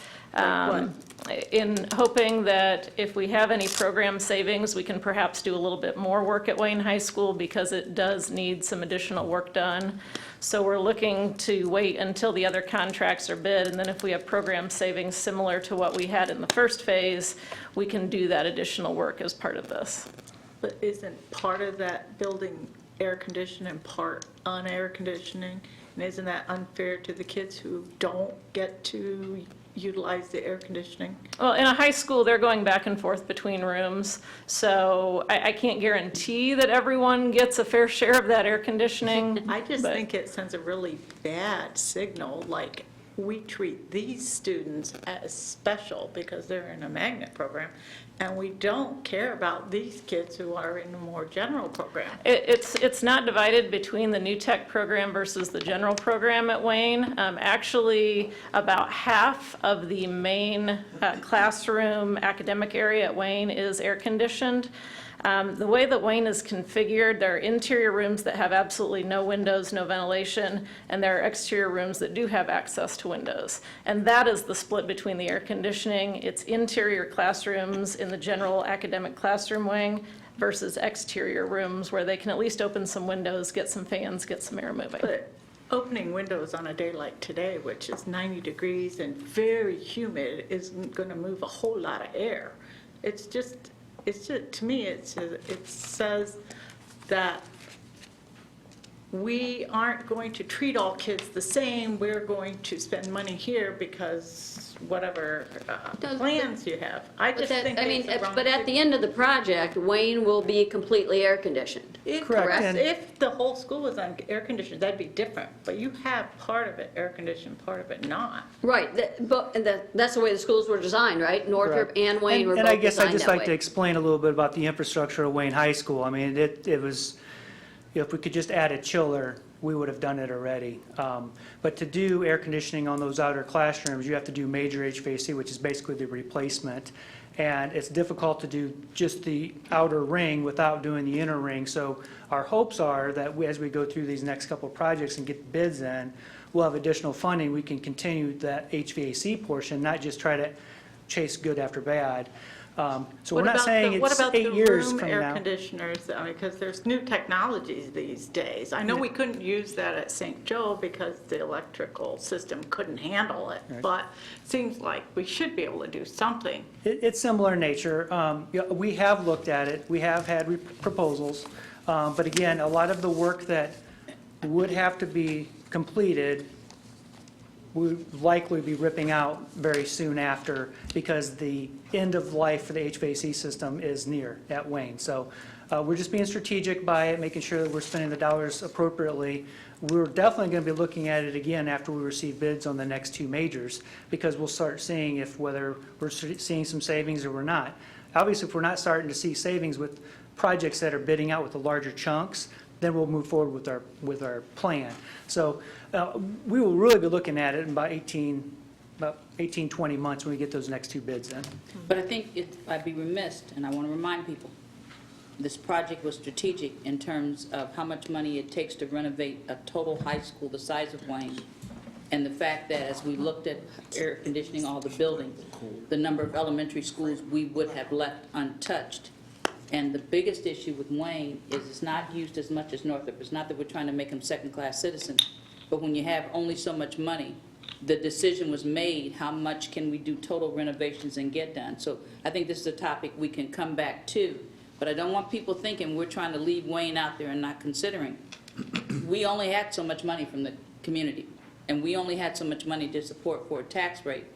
In hoping that if we have any program savings, we can perhaps do a little bit more work at Wayne High School because it does need some additional work done. So we're looking to wait until the other contracts are bid, and then if we have program savings similar to what we had in the first phase, we can do that additional work as part of this. But isn't part of that building air conditioning and part unair conditioning? And isn't that unfair to the kids who don't get to utilize the air conditioning? Well, in a high school, they're going back and forth between rooms, so I can't guarantee that everyone gets a fair share of that air conditioning. I just but- think it sends a really bad signal, like we treat these students as special because they're in a magnet program, and we don't care about these kids who are in a more general program. It's not divided between the new tech program versus the general program at Wayne. Actually, about half of the main classroom academic area at Wayne is air conditioned. The way that Wayne is configured, there are interior rooms that have absolutely no windows, no ventilation, and there are exterior rooms that do have access to windows. And that is the split between the air conditioning. It's interior classrooms in the general academic classroom wing versus exterior rooms where they can at least open some windows, get some fans, get some air moving. But opening windows on a day like today, which is 90 degrees and very humid, isn't going to move a whole lot of air. It's just, to me, it says that we aren't going to treat all kids the same. We're going to spend money here because whatever plans you have. I But just that, think I mean, it's the wrong but at the end of the project, Wayne will be completely air conditioned. Correct, and- If the whole school was on air conditioned, that'd be different, but you have part of it air conditioned, part of it not. Right, that's the way the schools were designed, right? Northrop Correct. and Wayne were both And I guess designed I'd just that like to way. explain a little bit about the infrastructure of Wayne High School. I mean, it was, if we could just add a chiller, we would have done it already. But to do air conditioning on those outer classrooms, you have to do major HVAC, which is basically the replacement. And it's difficult to do just the outer ring without doing the inner ring. So our hopes are that as we go through these next couple of projects and get bids in, we'll have additional funding. We can continue that HVAC portion, not just try to chase good after bad. So we're not saying it's 8 years from What about the room air now. conditioners? I mean, because there's new technologies these days. I know we couldn't use that at St. Joe because the electrical system couldn't handle it, but it seems like we should be able to do something. It's similar in nature. Yeah, we have looked at it. We have had proposals. But again, a lot of the work that would have to be completed would likely be ripping out very soon after because the end of life for the HVAC system is near at Wayne. So we're just being strategic by it, making sure that we're spending the dollars appropriately. We're definitely going to be looking at it again after we receive bids on the next two majors because we'll start seeing whether we're seeing some savings or we're not. Obviously, if we're not starting to see savings with projects that are bidding out with the larger chunks, then we'll move forward with our plan. So we will really be looking at it in about 18, 20 months when we get those next two bids in. But I think I'd be remiss, and I want to remind people, this project was strategic in terms of how much money it takes to renovate a total high school the size of Wayne. And the fact that as we looked at air conditioning all the buildings, the number of elementary schools we would have left untouched. And the biggest issue with Wayne is it's not used as much as Northrop. It's not that we're trying to make them second-class citizens, but when you have only so much money, the decision was made, how much can we do total renovations and get done? So I think this is a topic we can come back to, but I don't want people thinking we're trying to leave Wayne out there and not considering. We only had so much money from the community, and we only had so much money to support for a tax rate,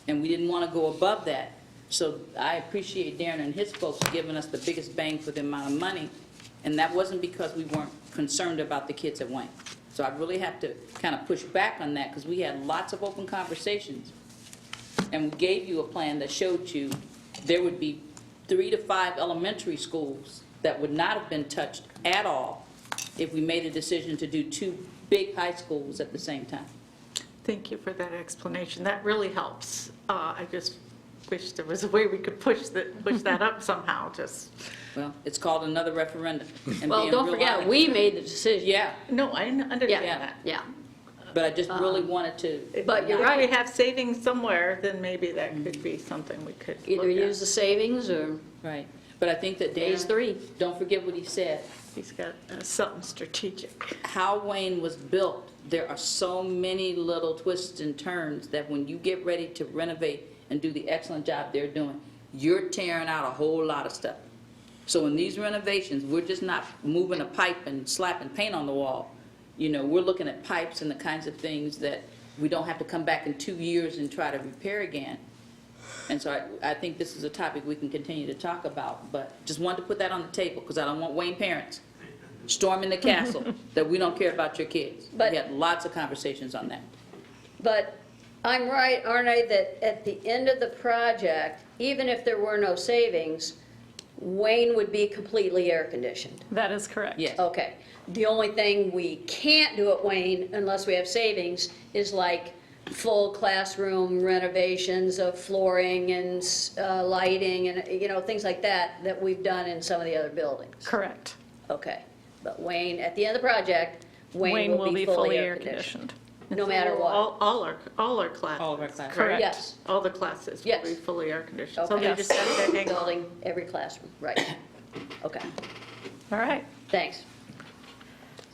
and we didn't want to go above that. So I appreciate Darren and his folks giving us the biggest bang for the amount of money, and that wasn't because we weren't concerned about the kids at Wayne. So I really have to kind of push back on that because we had lots of open conversations, and we gave you a plan that showed you there would be 3 to 5 elementary schools that would not have been touched at all if we made a decision to do 2 big high schools at the same time. Thank you for that explanation. That really helps. I just wish there was a way we could push that up somehow, just. Well, it's called another referendum. and Well, being don't real forget, honest. we made the decision. Yeah, No, I understand Yeah, that. yeah. but I just really wanted to. But you're If right. we have savings somewhere, then maybe that could be something we could Either look at. use the savings or Right, but I think that phase Darren, 3. don't forget what he said. He's got something strategic. How Wayne was built, there are so many little twists and turns that when you get ready to renovate and do the excellent job they're doing, you're tearing out a whole lot of stuff. So in these renovations, we're just not moving a pipe and slapping paint on the wall. You know, we're looking at pipes and the kinds of things that we don't have to come back in 2 years and try to repair again. And so I think this is a topic we can continue to talk about, but just wanted to put that on the table because I don't want Wayne parents storming the castle that we don't care about your kids. But- We had lots of conversations on that. But I'm right, aren't I, that at the end of the project, even if there were no savings, Wayne would be completely air conditioned? That is correct. Yes. Okay. The only thing we can't do at Wayne unless we have savings is like full classroom renovations of flooring and lighting and, you know, things like that we've done in some of the other buildings. Correct. Okay. But Wayne, at the end of the project, Wayne Wayne will be fully air conditioned. No matter what. All our classes. All of our classes. Correct. Yes. All the classes will Yes. be fully air conditioned. So Okay. they just have to hang on. Building, every classroom, right. Okay, All right. thanks.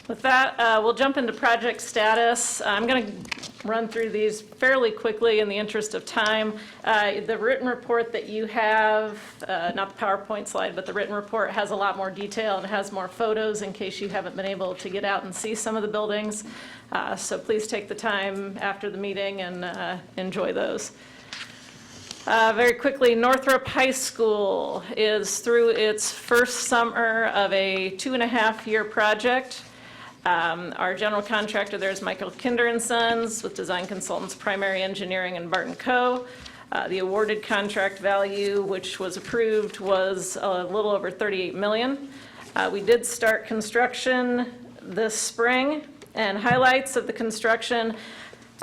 With that, we'll jump into project status. I'm going to run through these fairly quickly in the interest of time. The written report that you have, not the PowerPoint slide, but the written report has a lot more detail and has more photos in case you haven't been able to get out and see some of the buildings. So please take the time after the meeting and enjoy those. Very quickly, Northrop High School is through its first summer of a 2.5-year project. Our general contractor there is Michael Kinder & Sons with design consultants Primary Engineering and Barton Co. The awarded contract value, which was approved, was a little over $38 million. We did start construction this spring, and highlights of the construction.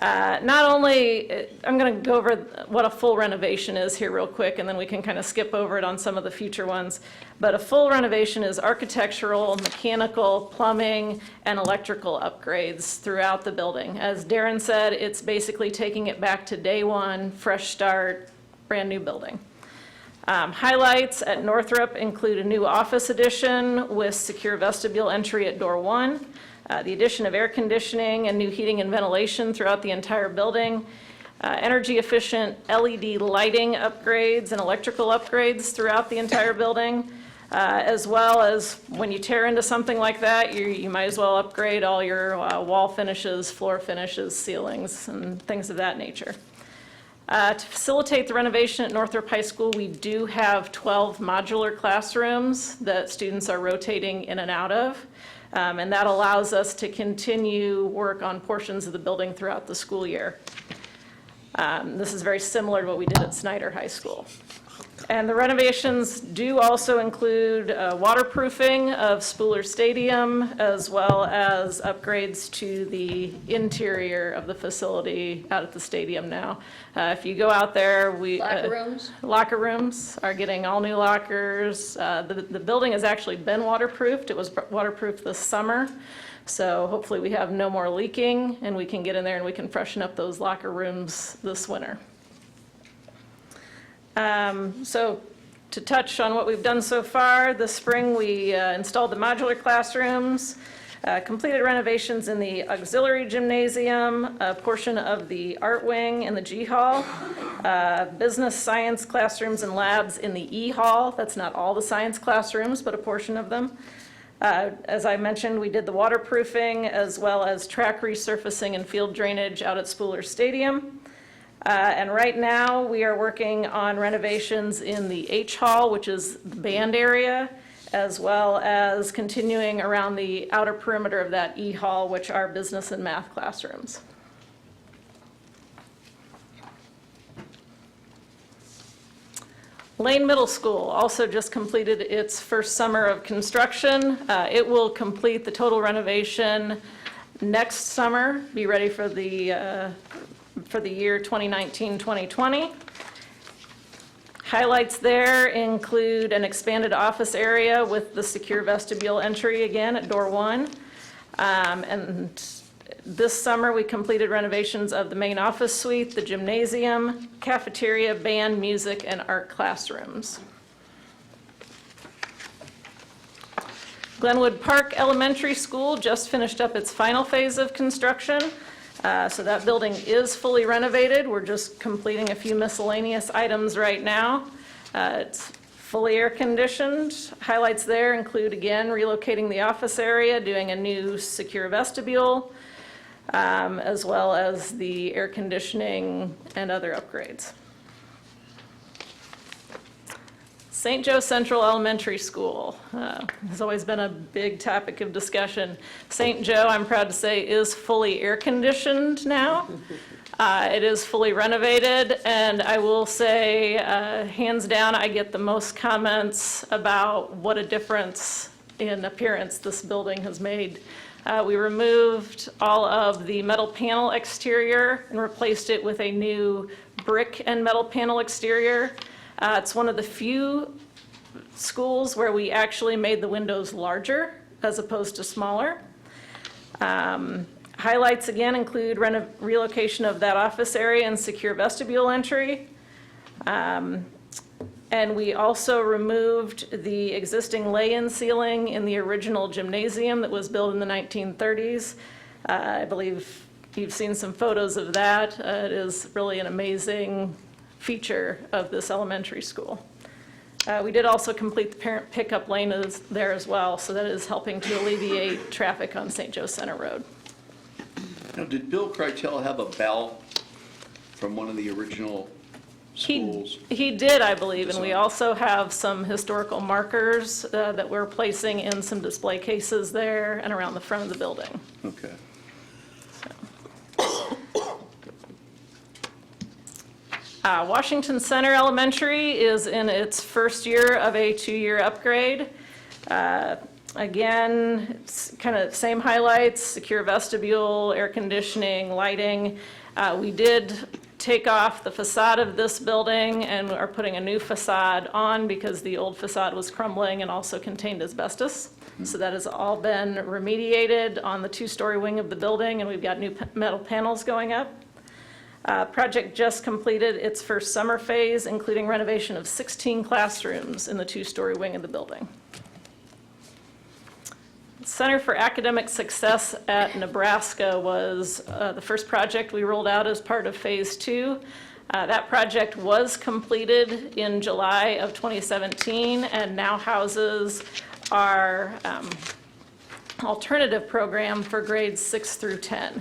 Not only, I'm going to go over what a full renovation is here real quick, and then we can kind of skip over it on some of the future ones. But a full renovation is architectural, mechanical, plumbing, and electrical upgrades throughout the building. As Darren said, it's basically taking it back to day one, fresh start, brand new building. Highlights at Northrop include a new office addition with secure vestibule entry at door 1. The addition of air conditioning and new heating and ventilation throughout the entire building, energy efficient LED lighting upgrades and electrical upgrades throughout the entire building, as well as when you tear into something like that, you might as well upgrade all your wall finishes, floor finishes, ceilings, and things of that nature. To facilitate the renovation at Northrop High School, we do have 12 modular classrooms that students are rotating in and out of. And that allows us to continue work on portions of the building throughout the school year. This is very similar to what we did at Snyder High School. And the renovations do also include waterproofing of Spooler Stadium, as well as upgrades to the interior of the facility out at the stadium now. If you go out there, locker rooms are getting all new lockers. The building has actually been waterproofed. It was waterproofed this summer. So hopefully we have no more leaking, and we can get in there and we can freshen up those locker rooms this winter. So to touch on what we've done so far, this spring we installed the modular classrooms, completed renovations in the auxiliary gymnasium, a portion of the art wing in the G Hall, business science classrooms and labs in the E Hall. That's not all the science classrooms, but a portion of them. As I mentioned, we did the waterproofing as well as track resurfacing and field drainage out at Spooler Stadium. And right now, we are working on renovations in the H Hall, which is the band area, as well as continuing around the outer perimeter of that E Hall, which are business and math classrooms. Lane Middle School also just completed its first summer of construction. It will complete the total renovation next summer, be ready for the year 2019-2020. Highlights there include an expanded office area with the secure vestibule entry again at door 1. And this summer we completed renovations of the main office suite, the gymnasium, cafeteria, band, music, and art classrooms. Glenwood Park Elementary School just finished up its final phase of construction. So that building is fully renovated. We're just completing a few miscellaneous items right now. It's fully air conditioned. Highlights there include, again, relocating the office area, doing a new secure vestibule, as well as the air conditioning and other upgrades. St. Joe Central Elementary School has always been a big topic of discussion. St. Joe, I'm proud to say, is fully air conditioned now. It is fully renovated, and I will say, hands down, I get the most comments about what a difference in appearance this building has made. We removed all of the metal panel exterior and replaced it with a new brick and metal panel exterior. It's one of the few schools where we actually made the windows larger as opposed to smaller. Highlights again include relocation of that office area and secure vestibule entry. And we also removed the existing lay-in ceiling in the original gymnasium that was built in the 1930s. I believe you've seen some photos of that. It is really an amazing feature of this elementary school. We did also complete the parent pickup lane there as well, so that is helping to alleviate traffic on St. Joe Center Road. Now, did Bill Kreitel have a bell from one of the original schools? He did, I believe, and we also have some historical markers that we're placing in some display cases there and around the front of the building. Okay. Washington Center Elementary is in its first year of a 2-year upgrade. Again, it's kind of same highlights: secure vestibule, air conditioning, lighting. We did take off the facade of this building and are putting a new facade on because the old facade was crumbling and also contained asbestos. So that has all been remediated on the 2-story wing of the building, and we've got new metal panels going up. Project just completed its first summer phase, including renovation of 16 classrooms in the 2-story wing of the building. Center for Academic Success at Nebraska was the first project we rolled out as part of Phase 2. That project was completed in July of 2017 and now houses our alternative program for grades 6 through 10.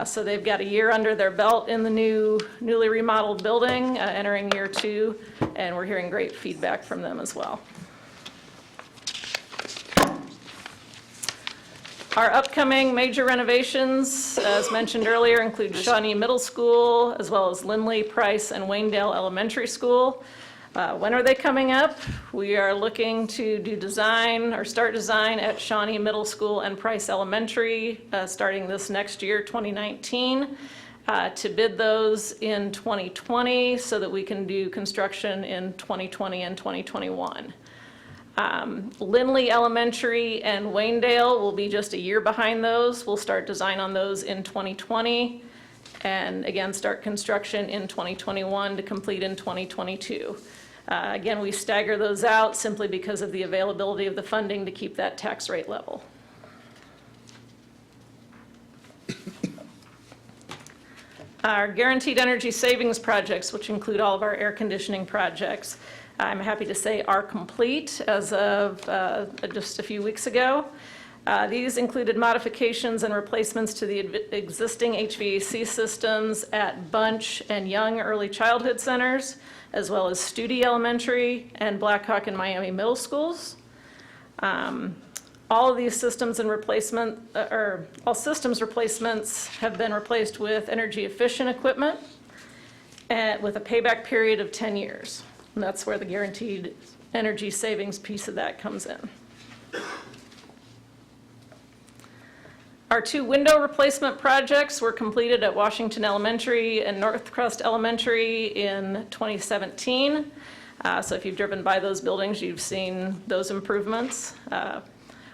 So they've got a year under their belt in the newly remodeled building, entering year 2, and we're hearing great feedback from them as well. Our upcoming major renovations, as mentioned earlier, include Shawnee Middle School, as well as Lindley, Price, and Waynedale Elementary School. When are they coming up? We are looking to do design or start design at Shawnee Middle School and Price Elementary starting this next year, 2019, to bid those in 2020 so that we can do construction in 2020 and 2021. Lindley Elementary and Waynedale will be just a year behind those. We'll start design on those in 2020 and again start construction in 2021 to complete in 2022. Again, we stagger those out simply because of the availability of the funding to keep that tax rate level. Our guaranteed energy savings projects, which include all of our air conditioning projects, I'm happy to say are complete as of just a few weeks ago. These included modifications and replacements to the existing HVAC systems at Bunch and Young Early Childhood Centers, as well as Studi Elementary and Blackhawk and Miami Middle Schools. All of these systems and all systems replacements have been replaced with energy efficient equipment and with a payback period of 10 years. And that's where the guaranteed energy savings piece of that comes in. Our 2 window replacement projects were completed at Washington Elementary and Northcrest Elementary in 2017. So if you've driven by those buildings, you've seen those improvements.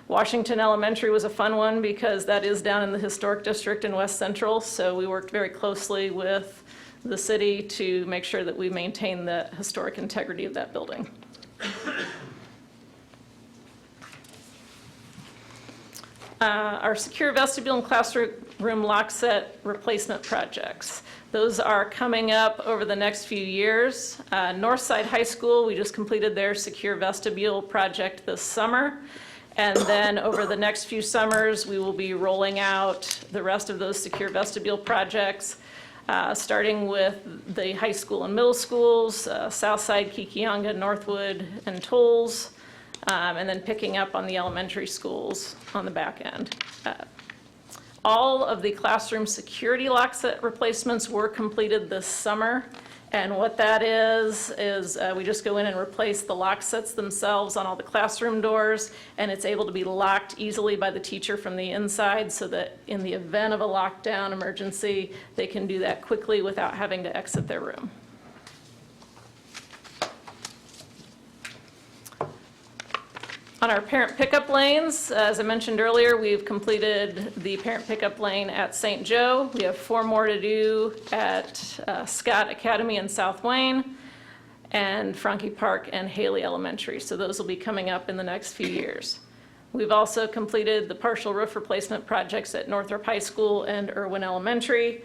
Washington Elementary was a fun one because that is down in the historic district in West Central. So we worked very closely with the city to make sure that we maintain the historic integrity of that building. Our secure vestibule and classroom lock set replacement projects. Those are coming up over the next few years. Northside High School, we just completed their secure vestibule project this summer. And then over the next few summers, we will be rolling out the rest of those secure vestibule projects, starting with the high school and middle schools, Southside, Kikiyanga, Northwood, and Tolles, and then picking up on the elementary schools on the back end. All of the classroom security lock set replacements were completed this summer. And what that is we just go in and replace the lock sets themselves on all the classroom doors, and it's able to be locked easily by the teacher from the inside so that in the event of a lockdown emergency, they can do that quickly without having to exit their room. On our parent pickup lanes, as I mentioned earlier, we've completed the parent pickup lane at St. Joe. We have 4 more to do at Scott Academy in South Wayne and Franke Park and Haley Elementary. So those will be coming up in the next few years. We've also completed the partial roof replacement projects at Northrop High School and Irwin Elementary,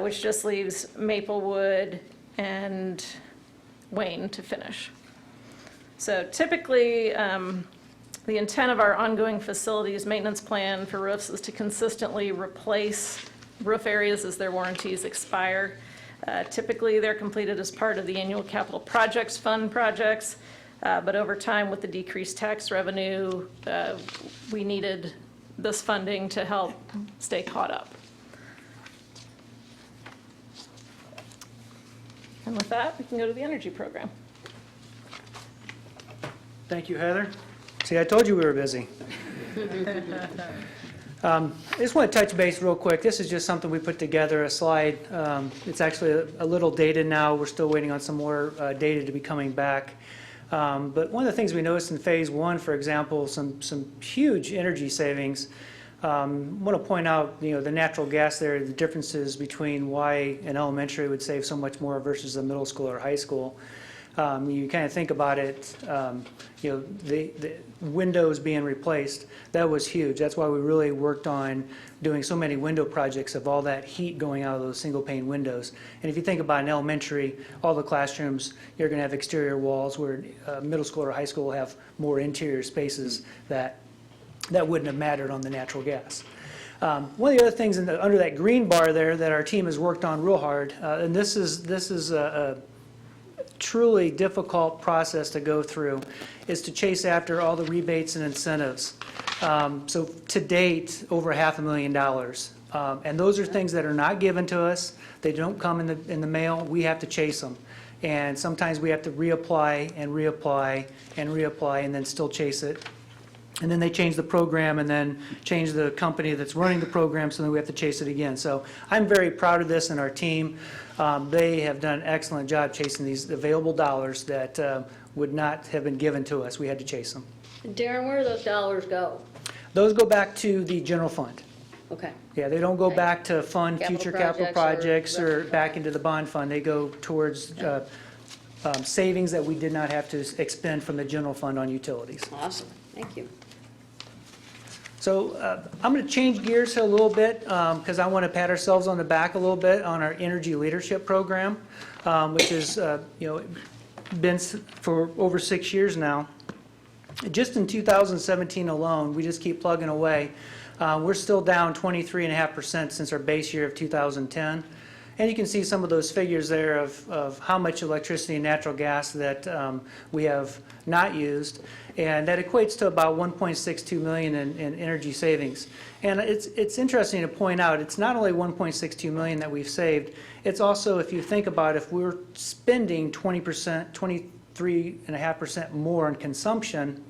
which just leaves Maplewood and Wayne to finish. So typically, the intent of our ongoing facilities maintenance plan for roofs is to consistently replace roof areas as their warranties expire. Typically, they're completed as part of the annual capital projects fund projects, but over time, with the decreased tax revenue, we needed this funding to help stay caught up. And with that, we can go to the energy program. Thank you, Heather. See, I told you we were busy. I just want to touch base real quick. This is just something we put together, a slide. It's actually a little dated now. We're still waiting on some more data to be coming back. But one of the things we noticed in phase one, for example, some huge energy savings. I want to point out, the natural gas there, the differences between why an elementary would save so much more versus a middle school or high school. You kind of think about it, the windows being replaced, that was huge. That's why we really worked on doing so many window projects of all that heat going out of those single pane windows. And if you think about an elementary, all the classrooms, you're going to have exterior walls, where middle school or high school will have more interior spaces that wouldn't have mattered on the natural gas. One of the other things under that green bar there that our team has worked on real hard, and this is a truly difficult process to go through, is to chase after all the rebates and incentives. So to date, over $500,000. And those are things that are not given to us. They don't come in the mail. We have to chase them. And sometimes we have to reapply and reapply and reapply and then still chase it. And then they change the program and then change the company that's running the program, so then we have to chase it again. So I'm very proud of this and our team. They have done an excellent job chasing these available dollars that would not have been given to us. We had to chase them. Darren, where do those dollars go? Those go back to the general fund. Okay. Yeah, they don't go Okay. back to fund future capital projects or back into the bond fund. They go towards savings that we did not have to expend from the general fund on utilities. Awesome, thank you. So I'm going to change gears a little bit because I want to pat ourselves on the back a little bit on our energy leadership program, which has been for over 6 years now. Just in 2017 alone, we just keep plugging away. We're still down 23.5% since our base year of 2010. And you can see some of those figures there of how much electricity and natural gas that we have not used. And that equates to about $1.62 million in energy savings. And it's interesting to point out, it's not only $1.62 million that we've saved, it's also, if you think about if we're spending 20%, 23.5% more on consumption,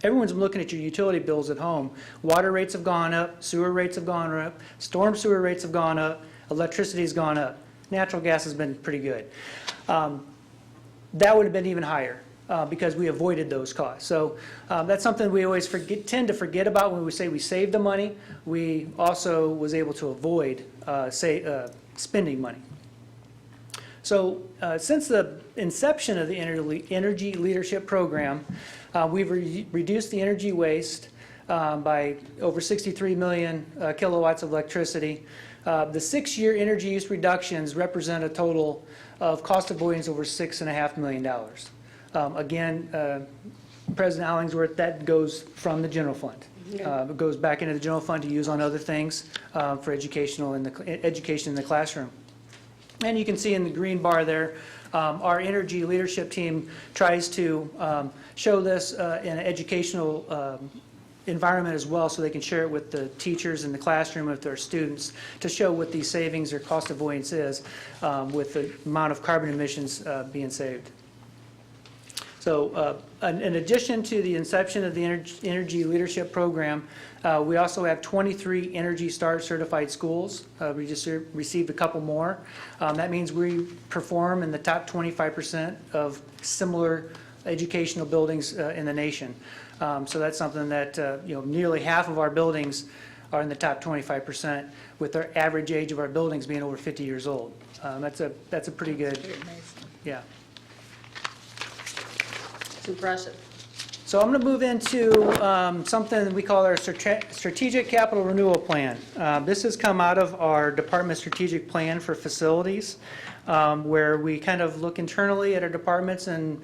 everyone's looking at your utility bills at home. Water rates have gone up, sewer rates have gone up, storm sewer rates have gone up, electricity's gone up. Natural gas has been pretty good. That would have been even higher because we avoided those costs. So that's something we always tend to forget about when we say we saved the money. We also was able to avoid spending money. So since the inception of the Energy Leadership Program, we've reduced the energy waste by over 63 million kilowatts of electricity. The 6-year energy use reductions represent a total of cost avoidance over $6.5 million. Again, President Hollingsworth, that goes from the general fund. It goes back into the general fund to use on other things for education in the classroom. And you can see in the green bar there, our energy leadership team tries to show this in an educational environment as well, so they can share it with the teachers in the classroom with their students to show what these savings or cost avoidance is with the amount of carbon emissions being saved. So in addition to the inception of the Energy Leadership Program, we also have 23 Energy Star certified schools. We just received a couple more. That means we perform in the top 25% of similar educational buildings in the nation. So that's something that nearly half of our buildings are in the top 25%, with our average age of our buildings being over 50 years old. That's a pretty good, yeah. It's impressive. So I'm going to move into something we call our Strategic Capital Renewal Plan. This has come out of our Department Strategic Plan for Facilities, where we kind of look internally at our departments, and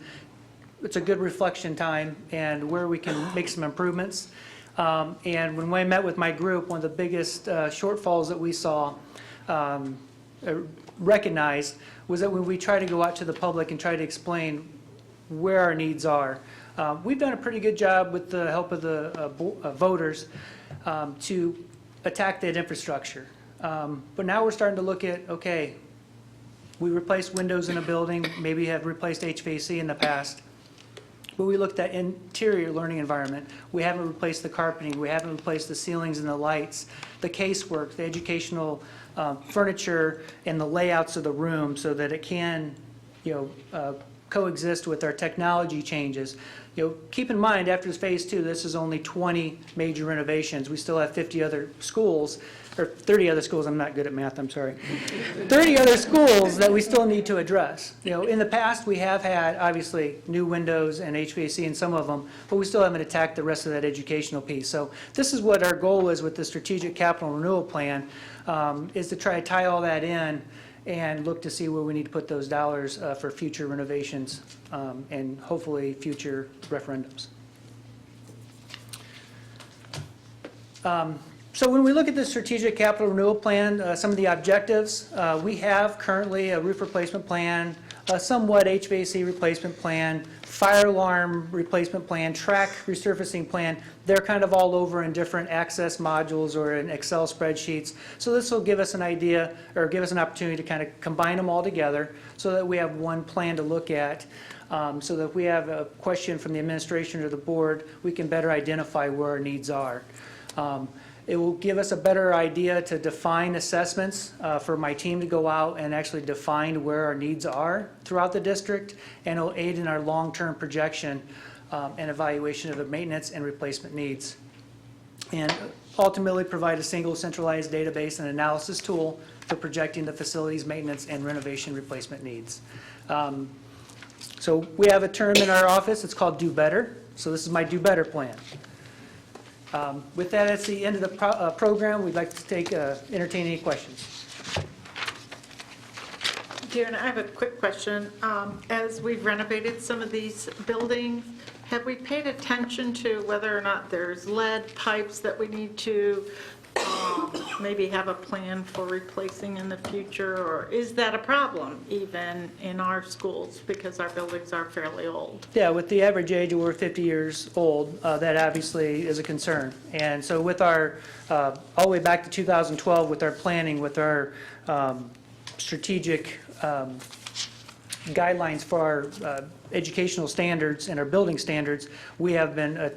it's a good reflection time and where we can make some improvements. And when I met with my group, one of the biggest shortfalls that we saw recognized was that when we try to go out to the public and try to explain where our needs are, we've done a pretty good job with the help of the voters to attack that infrastructure. But now we're starting to look at, okay, we replaced windows in a building, maybe have replaced HVAC in the past, but we looked at interior learning environment. We haven't replaced the carpeting, we haven't replaced the ceilings and the lights, the casework, the educational furniture, and the layouts of the room so that it can, coexist with our technology changes. Keep in mind, after phase 2, this is only 20 major renovations. We still have 50 other schools, or 30 other schools, I'm not good at math, I'm sorry. 30 other schools that we still need to address. In the past, we have had, obviously, new windows and HVAC in some of them, but we still haven't attacked the rest of that educational piece. So this is what our goal is with the Strategic Capital Renewal Plan, is to try to tie all that in and look to see where we need to put those dollars for future renovations and hopefully future referendums. So when we look at the Strategic Capital Renewal Plan, some of the objectives, we have currently a roof replacement plan, a somewhat HVAC replacement plan, fire alarm replacement plan, track resurfacing plan. They're kind of all over in different access modules or in Excel spreadsheets. So this will give us an idea, or give us an opportunity to kind of combine them all together so that we have one plan to look at. So that if we have a question from the administration or the board, we can better identify where our needs are. It will give us a better idea to define assessments for my team to go out and actually define where our needs are throughout the district, and it will aid in our long-term projection and evaluation of the maintenance and replacement needs. And ultimately provide a single centralized database and analysis tool for projecting the facilities maintenance and renovation replacement needs. So we have a term in our office, it's called Do Better. So this is my Do Better plan. With that, that's the end of the program. We'd like to entertain any questions. Darren, I have a quick question. As we've renovated some of these buildings, have we paid attention to whether or not there's lead pipes that we need to maybe have a plan for replacing in the future? Or is that a problem even in our schools because our buildings are fairly old? Yeah, with the average age over 50 years old, that obviously is a concern. And so with our, all the way back to 2012 with our planning, with our strategic guidelines for our educational standards and our building standards, we have been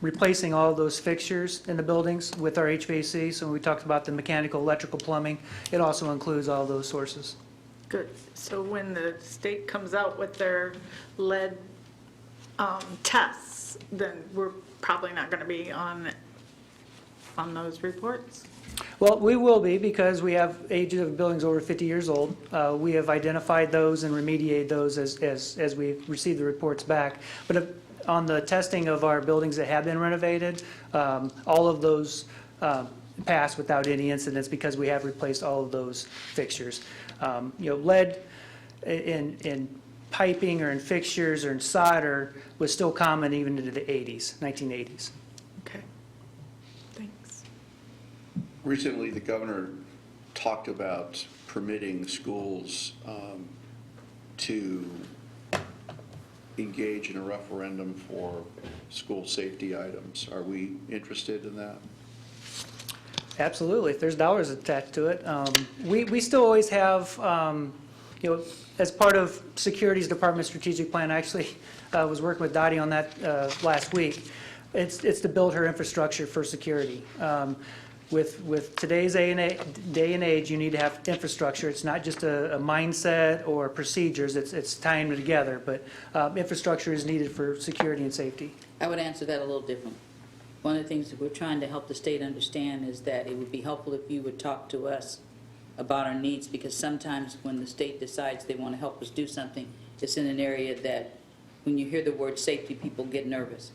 replacing all of those fixtures in the buildings with our HVAC. So when we talked about the mechanical, electrical, plumbing, it also includes all of those sources. Good. So when the state comes out with their lead tests, then we're probably not going to be on those reports? Well, we will be, because we have ages of buildings over 50 years old. We have identified those and remediated those as we receive the reports back. But on the testing of our buildings that have been renovated, all of those pass without any incidents because we have replaced all of those fixtures. Lead in piping or in fixtures or in solder was still common even into the 1980s. Okay. Thanks. Recently, the governor talked about permitting schools to engage in a referendum for school safety items. Are we interested in that? Absolutely, if there's dollars attached to it. We still always have, as part of Security's Department Strategic Plan, I actually was working with Dottie on that last week. It's to build her infrastructure for security. With today's day and age, you need to have infrastructure. It's not just a mindset or procedures, it's tying them together, but infrastructure is needed for security and safety. I would answer that a little different. One of the things that we're trying to help the state understand is that it would be helpful if you would talk to us about our needs, because sometimes when the state decides they want to help us do something, it's in an area that when you hear the word safety, people get nervous.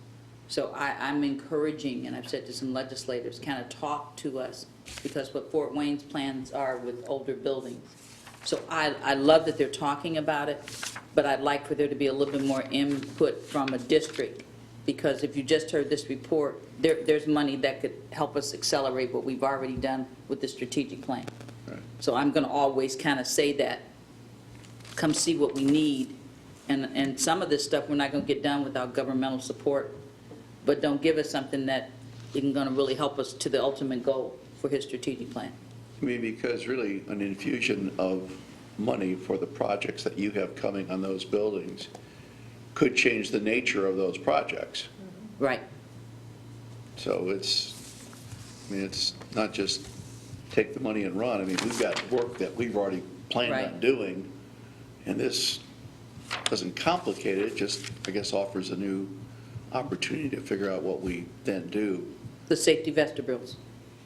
So I'm encouraging, and I've said to some legislators, kind of talk to us, because what Fort Wayne's plans are with older buildings. So I love that they're talking about it, but I'd like for there to be a little bit more input from a district, because if you just heard this report, there's money that could help us accelerate what we've already done with the strategic plan. Right. So I'm going to always kind of say that, come see what we need. And some of this stuff we're not going to get done without governmental support, but don't give us something that isn't going to really help us to the ultimate goal for his strategic plan. I mean, because really an infusion of money for the projects that you have coming on those buildings could change the nature of those projects. Right. So it's not just take the money and run. I mean, we've got work that we've already planned on Right. doing, and this doesn't complicate it, just, I guess, offers a new opportunity to figure out what we then do. The safety vestibules.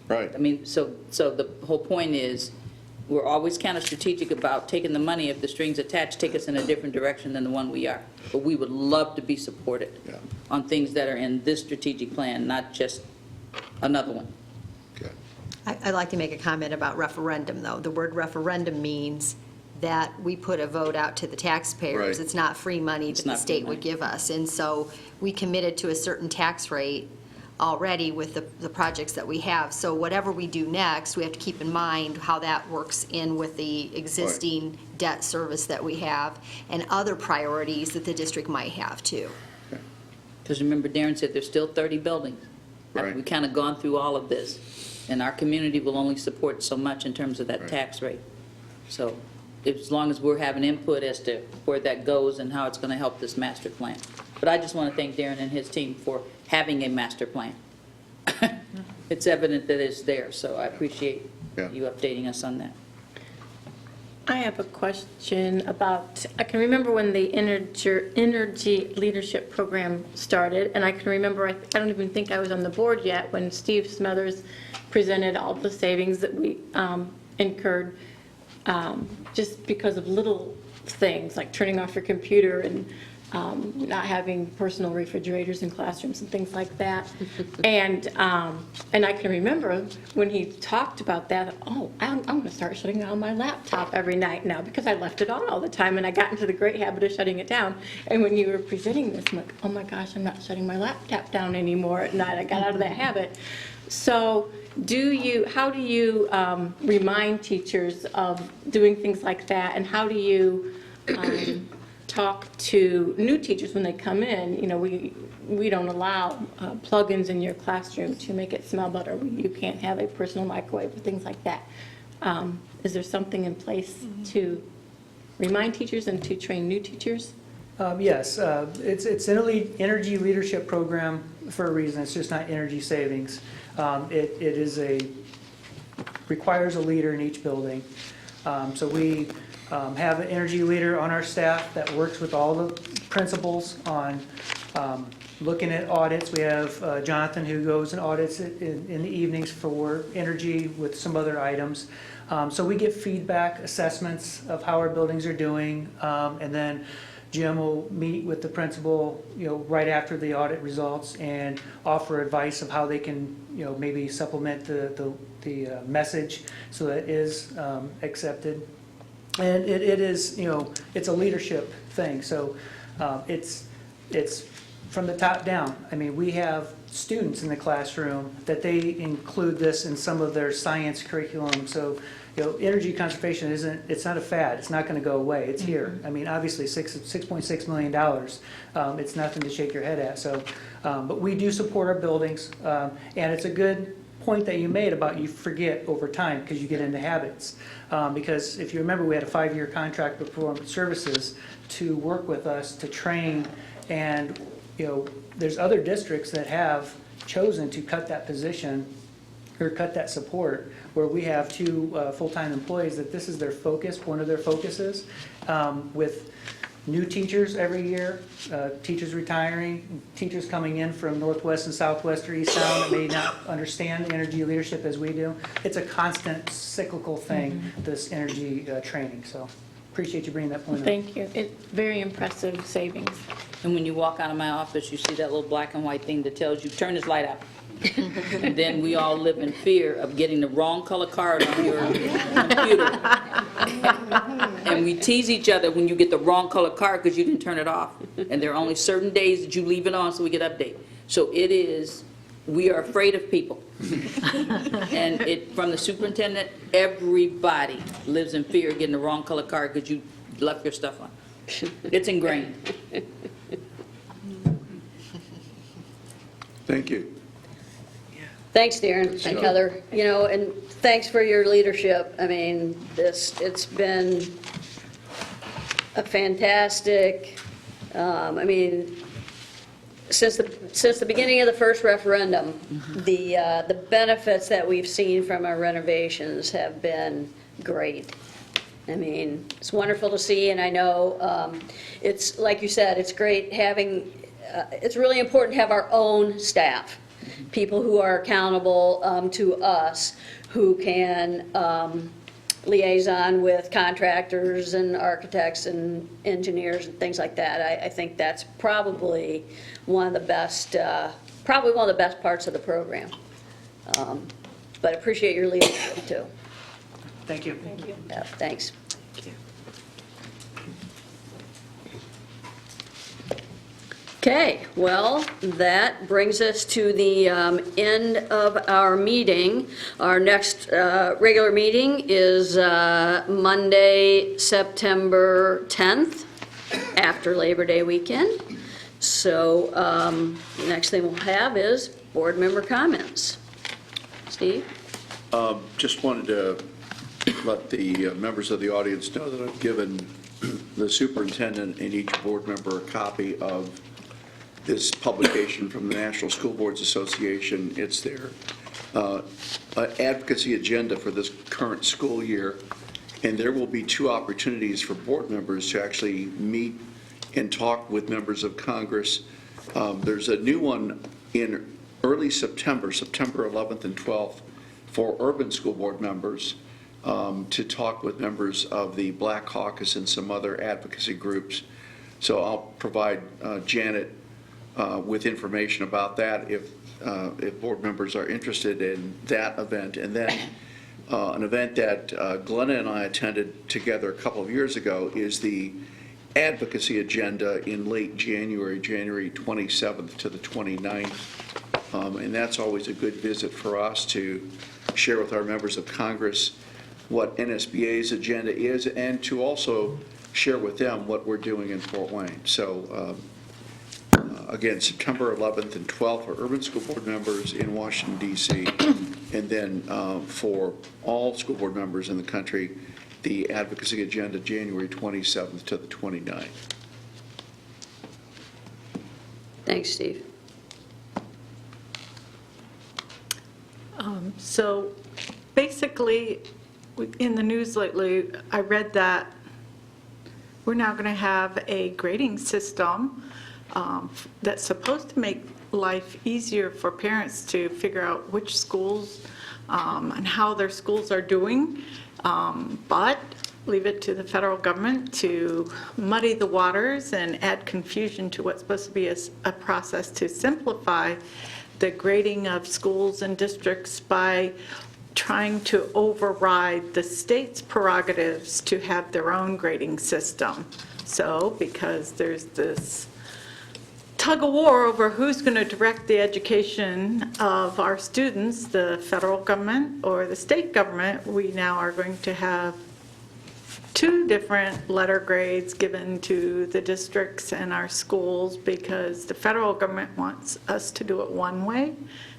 Right. I mean, so the whole point is, we're always kind of strategic about taking the money. If the strings attached take us in a different direction than the one we are. But we would love to be supported on things that are in this strategic plan, not just another one. Okay. I'd like to make a comment about referendum, though. The word referendum means that we put a vote out to the taxpayers. Right. It's not free money that the not free state money. would give us. And so we committed to a certain tax rate already with the projects that we have. So whatever we do next, we have to keep in mind how that works in with the existing debt service that we have and other priorities that the district might have too. Because remember, Darren said there's still 30 buildings. Right. We've kind of gone through all of this, and our community will only support so much in terms of that tax rate. So as long as we're having input as to where that goes and how it's going to help this master plan. But I just want to thank Darren and his team for having a master plan. It's evident that it's there, so I appreciate you updating us on that. I have a question about, I can remember when the energy leadership program started, and I can remember, I don't even think I was on the board yet, when Steve Smothers presented all the savings that we incurred just because of little things, like turning off your computer and not having personal refrigerators in classrooms and things like that. And I can remember when he talked about that, oh, I'm going to start shutting down my laptop every night now because I left it on all the time and I got into the great habit of shutting it down. And when you were presenting this, I'm like, oh my gosh, I'm not shutting my laptop down anymore at night. I got out of that habit. So how do you remind teachers of doing things like that, and how do you talk to new teachers when they come in? You know, we don't allow plugins in your classroom to make it smell better. You can't have a personal microwave or things like that. Is there something in place to remind teachers and to train new teachers? Yes, it's an energy leadership program for a reason. It's just not energy savings. It requires a leader in each building. So we have an energy leader on our staff that works with all the principals on looking at audits. We have Jonathan who goes and audits it in the evenings for energy with some other items. So we get feedback, assessments of how our buildings are doing, and then Jim will meet with the principal, right after the audit results and offer advice of how they can, maybe supplement the message so that it is accepted. And it is, it's a leadership thing. So it's from the top down. I mean, we have students in the classroom that they include this in some of their science curriculum. So, energy conservation it's not a fad. It's not going to go away. It's here. I mean, obviously $6.6 million, it's nothing to shake your head at. So, but we do support our buildings. And it's a good point that you made about you forget over time because you get into habits. Because if you remember, we had a 5-year contract with Performance Services to work with us to train, and there's other districts that have chosen to cut that position or cut that support, where we have 2 full-time employees that this is their focus, one of their focuses, with new teachers every year, teachers retiring, teachers coming in from Northwest and Southwest or East Sound that may not understand energy leadership as we do. It's a constant cyclical thing, this energy training. So appreciate you bringing that point up. Thank you. It's very impressive savings. And when you walk out of my office, you see that little black and white thing that tells you, turn this light out. And then we all live in fear of getting the wrong color card on your computer. And we tease each other when you get the wrong color card because you didn't turn it off. And there are only certain days that you leave it on so we get update. So it is we are afraid of people. And from the superintendent, everybody lives in fear of getting the wrong color card because you left your stuff on. It's ingrained. Thank you. Thanks, Darren and Heather, and thanks for your leadership. I mean, it's been a fantastic, since the beginning of the first referendum, the benefits that we've seen from our renovations have been great. I mean, it's wonderful to see, and I know it's, like you said, it's great having, it's really important to have our own staff, people who are accountable to us, who can liaison with contractors and architects and engineers and things like that. I think that's probably one of the best parts of the program. But appreciate your leadership too. Thank you. Thank you. Yeah, thanks. Okay, well, that brings us to the end of our meeting. Our next regular meeting is Monday, September 10th, after Labor Day weekend. So the next thing we'll have is board member comments. Steve? Just wanted to let the members of the audience know that I've given the superintendent and each board member a copy of this publication from the National School Boards Association. It's their advocacy agenda for this current school year, and there will be 2 opportunities for board members to actually meet and talk with members of Congress. There's a new one in early September, September 11th and 12th, for urban school board members to talk with members of the Black Caucus and some other advocacy groups. So I'll provide Janet with information about that if board members are interested in that event. And then an event that Glenna and I attended together a couple of years ago is the advocacy agenda in late January, January 27th to the 29th. And that's always a good visit for us to share with our members of Congress what NSBA's agenda is and to also share with them what we're doing in Fort Wayne. So again, September 11th and 12th for urban school board members in Washington, D.C. And then for all school board members in the country, the advocacy agenda January 27th to the 29th. Thanks, Steve. So basically, in the news lately, I read that we're now going to have a grading system that's supposed to make life easier for parents to figure out which schools and how their schools are doing, but leave it to the federal government to muddy the waters and add confusion to what's supposed to be a process to simplify the grading of schools and districts by trying to override the state's prerogatives to have their own grading system. So because there's this tug of war over who's going to direct the education of our students, the federal government or the state government, we now are going to have 2 different letter grades given to the districts and our schools because the federal government wants us to do it one way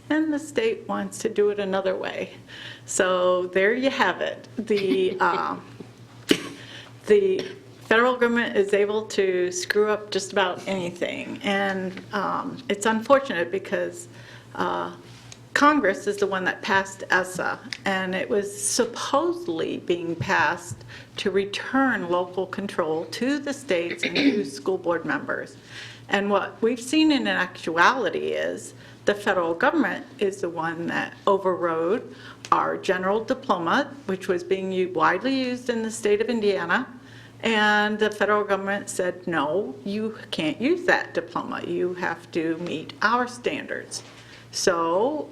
and the state wants to do it another way. So there you have it. The federal government is able to screw up just about anything. And it's unfortunate because Congress is the one that passed ESSA, and it was supposedly being passed to return local control to the states and to school board members. And what we've seen in actuality is the federal government is the one that overrode our general diploma, which was being widely used in the state of Indiana. And the federal government said, no, you can't use that diploma. You have to meet our standards. So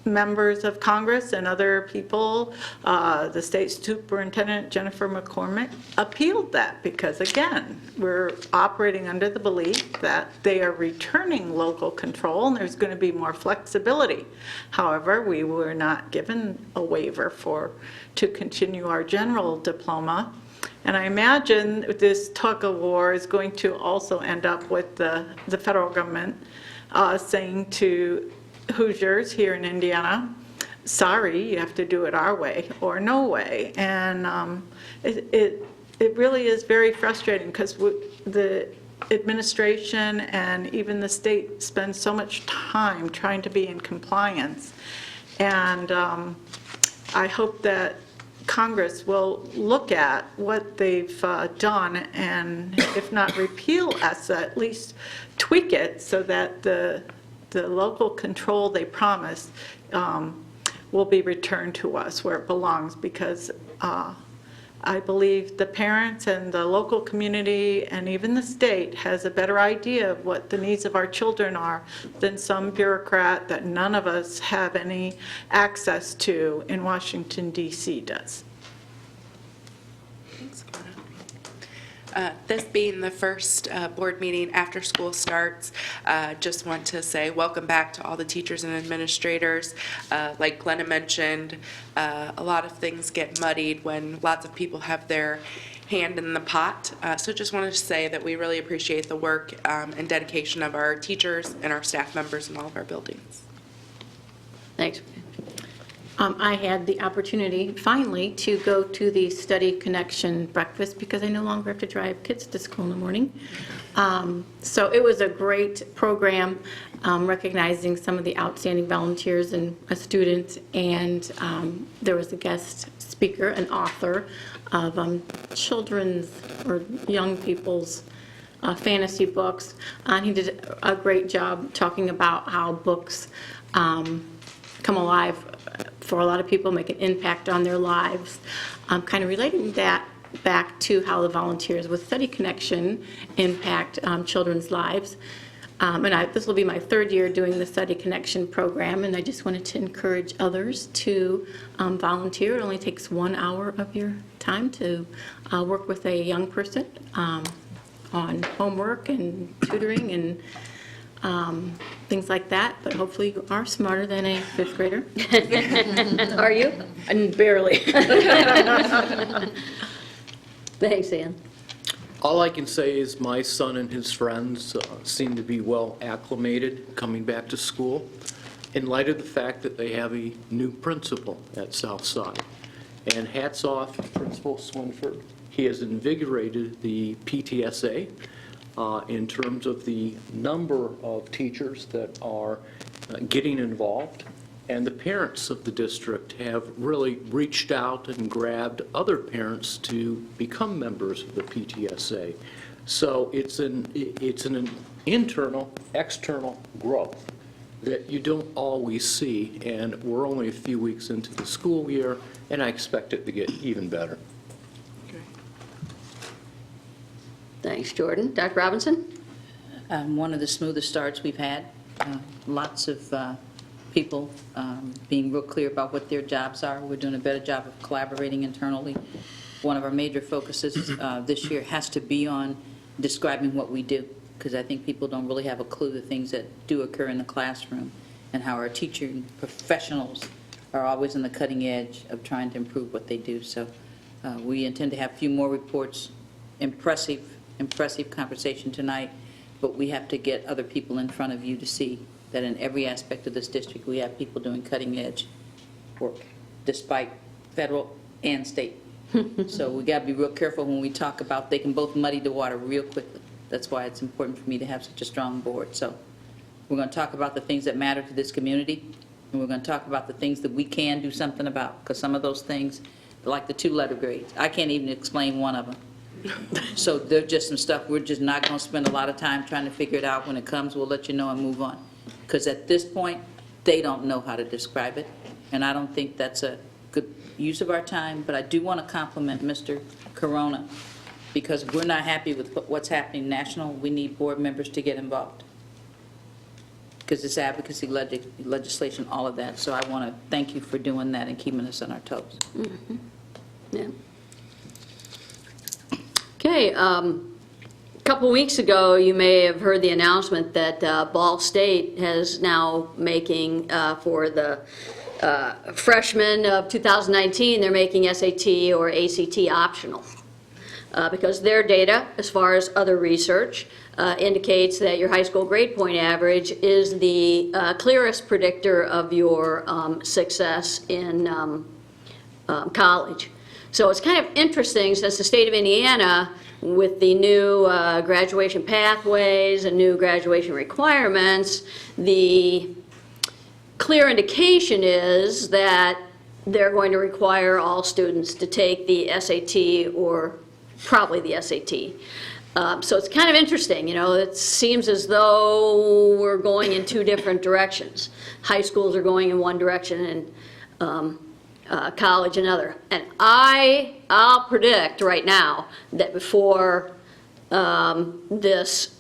members of Congress and other people, the state superintendent, Jennifer McCormick, appealed that because, again, we're operating under the belief that they are returning local control and there's going to be more flexibility. However, we were not given a waiver to continue our general diploma. And I imagine this tug of war is going to also end up with the federal government saying to Hoosiers here in Indiana, sorry, you have to do it our way or no way. And it really is very frustrating because the administration and even the state spend so much time trying to be in compliance. And I hope that Congress will look at what they've done and if not repeal ESSA, at least tweak it so that the local control they promised will be returned to us where it belongs, because I believe the parents and the local community and even the state has a better idea of what the needs of our children are than some bureaucrat that none of us have any access to in Washington, D.C. does. Thanks, Anna. This being the first board meeting after school starts, just want to say welcome back to all the teachers and administrators. Like Glenna mentioned, a lot of things get muddied when lots of people have their hand in the pot. So just wanted to say that we really appreciate the work and dedication of our teachers and our staff members in all of our buildings. Thanks. I had the opportunity, finally, to go to the Study Connection breakfast because I no longer have to drive kids to school in the morning. So it was a great program, recognizing some of the outstanding volunteers and students, and there was a guest speaker, an author of children's or young people's fantasy books, and he did a great job talking about how books come alive for a lot of people, make an impact on their lives, kind of relating that back to how the volunteers with Study Connection impact children's lives. This will be my third year doing the Study Connection program, and I just wanted to encourage others to volunteer. It only takes 1 hour of your time to work with a young person on homework and tutoring and things like that, but hopefully you are smarter than a fifth grader. Are you? And barely. Thanks, Ann. All I can say is my son and his friends seem to be well acclimated coming back to school in light of the fact that they have a new principal at Southside. And hats off to Principal Swinford. He has invigorated the PTSA in terms of the number of teachers that are getting involved. And the parents of the district have really reached out and grabbed other parents to become members of the PTSA. So it's an internal, external growth that you don't always see, and we're only a few weeks into the school year, and I expect it to get even better. Thanks, Jordan. Dr. Robinson? One of the smoothest starts we've had. Lots of people being real clear about what their jobs are. We're doing a better job of collaborating internally. One of our major focuses this year has to be on describing what we do, because I think people don't really have a clue the things that do occur in the classroom and how our teaching professionals are always on the cutting edge of trying to improve what they do. So we intend to have a few more reports. Impressive conversation tonight, but we have to get other people in front of you to see that in every aspect of this district, we have people doing cutting-edge work, despite federal and state. So we got to be real careful when we talk about, they can both muddy the water real quickly. That's why it's important for me to have such a strong board. So we're going to talk about the things that matter to this community, and we're going to talk about the things that we can do something about, because some of those things, like the 2-letter grades, I can't even explain one of them. So they're just some stuff we're just not going to spend a lot of time trying to figure it out. When it comes, we'll let you know and move on. Because at this point, they don't know how to describe it, and I don't think that's a good use of our time. But I do want to compliment Mr. Corona, because if we're not happy with what's happening national, we need board members to get involved. because it's advocacy legislation, all of that. So I want to thank you for doing that and keeping us on our toes. Yeah. Okay, a couple weeks ago, you may have heard the announcement that Ball State is now making, for the freshmen of 2019, they're making SAT or ACT optional. Because their data, as far as other research, indicates that your high school grade point average is the clearest predictor of your success in college. So it's kind of interesting, since the state of Indiana, with the new graduation pathways and new graduation requirements, the clear indication is that they're going to require all students to take the SAT or probably the SAT. So it's kind of interesting, you know, it seems as though we're going in two different directions. High schools are going in one direction and college another. And I'll predict right now that before this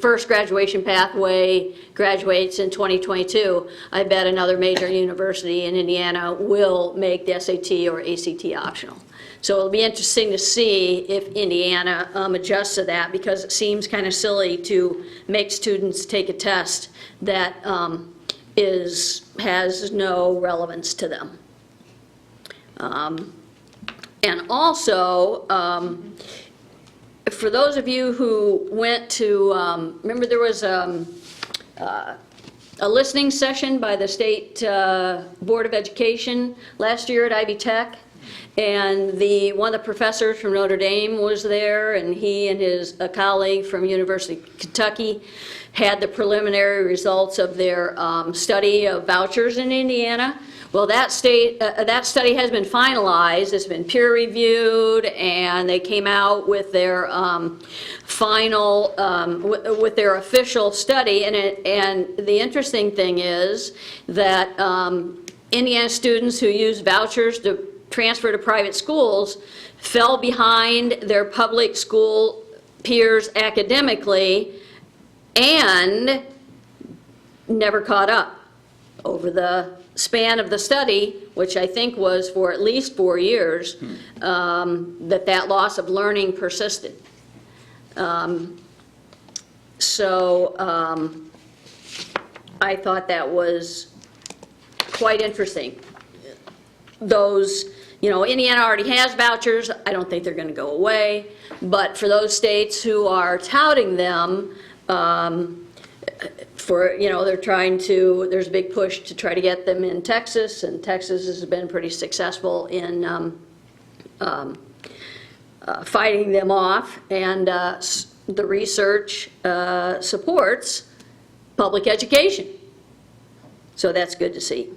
first graduation pathway graduates in 2022, I bet another major university in Indiana will make the SAT or ACT optional. So it'll be interesting to see if Indiana adjusts to that, because it seems kind of silly to make students take a test that has no relevance to them. And also, for those of you who went to, remember there was a listening session by the State Board of Education last year at Ivy Tech, and one of the professors from Notre Dame was there, and he and a colleague from University of Kentucky had the preliminary results of their study of vouchers in Indiana. Well, that study has been finalized, it's been peer reviewed, and they came out with their final, with their official study, and the interesting thing is that Indiana students who use vouchers to transfer to private schools fell behind their public school peers academically and never caught up over the span of the study, which I think was for at least 4 years, that loss of learning persisted. So I thought that was quite interesting. Those, you know, Indiana already has vouchers. I don't think they're going to go away. But for those states who are touting them, they're trying to, there's a big push to try to get them in Texas, and Texas has been pretty successful in fighting them off, and the research supports public education. So that's good to see.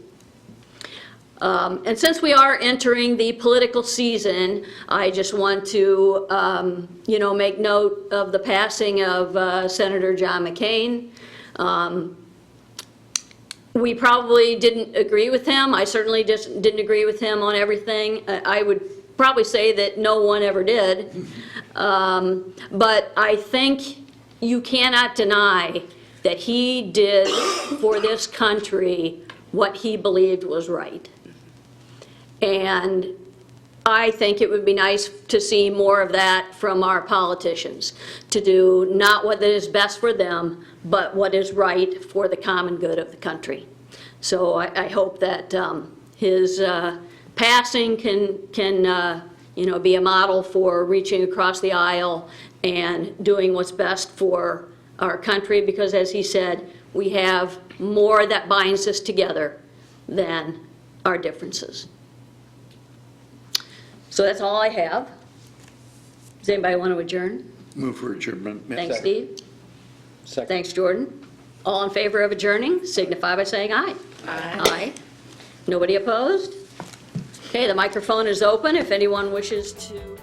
And since we are entering the political season, I just want to, make note of the passing of Senator John McCain. We probably didn't agree with him. I certainly just didn't agree with him on everything. I would probably say that no one ever did. But I think you cannot deny that he did for this country what he believed was right. And I think it would be nice to see more of that from our politicians, to do not what is best for them, but what is right for the common good of the country. So I hope that his passing can be a model for reaching across the aisle and doing what's best for our country, because as he said, we have more that binds us together than our differences. So that's all I have. Does anybody want to adjourn? Move for adjournment. Thanks, Steve. Second. Thanks, Jordan. All in favor of adjourning, signify by saying aye. Aye. Aye. Nobody opposed? Okay, the microphone is open if anyone wishes to.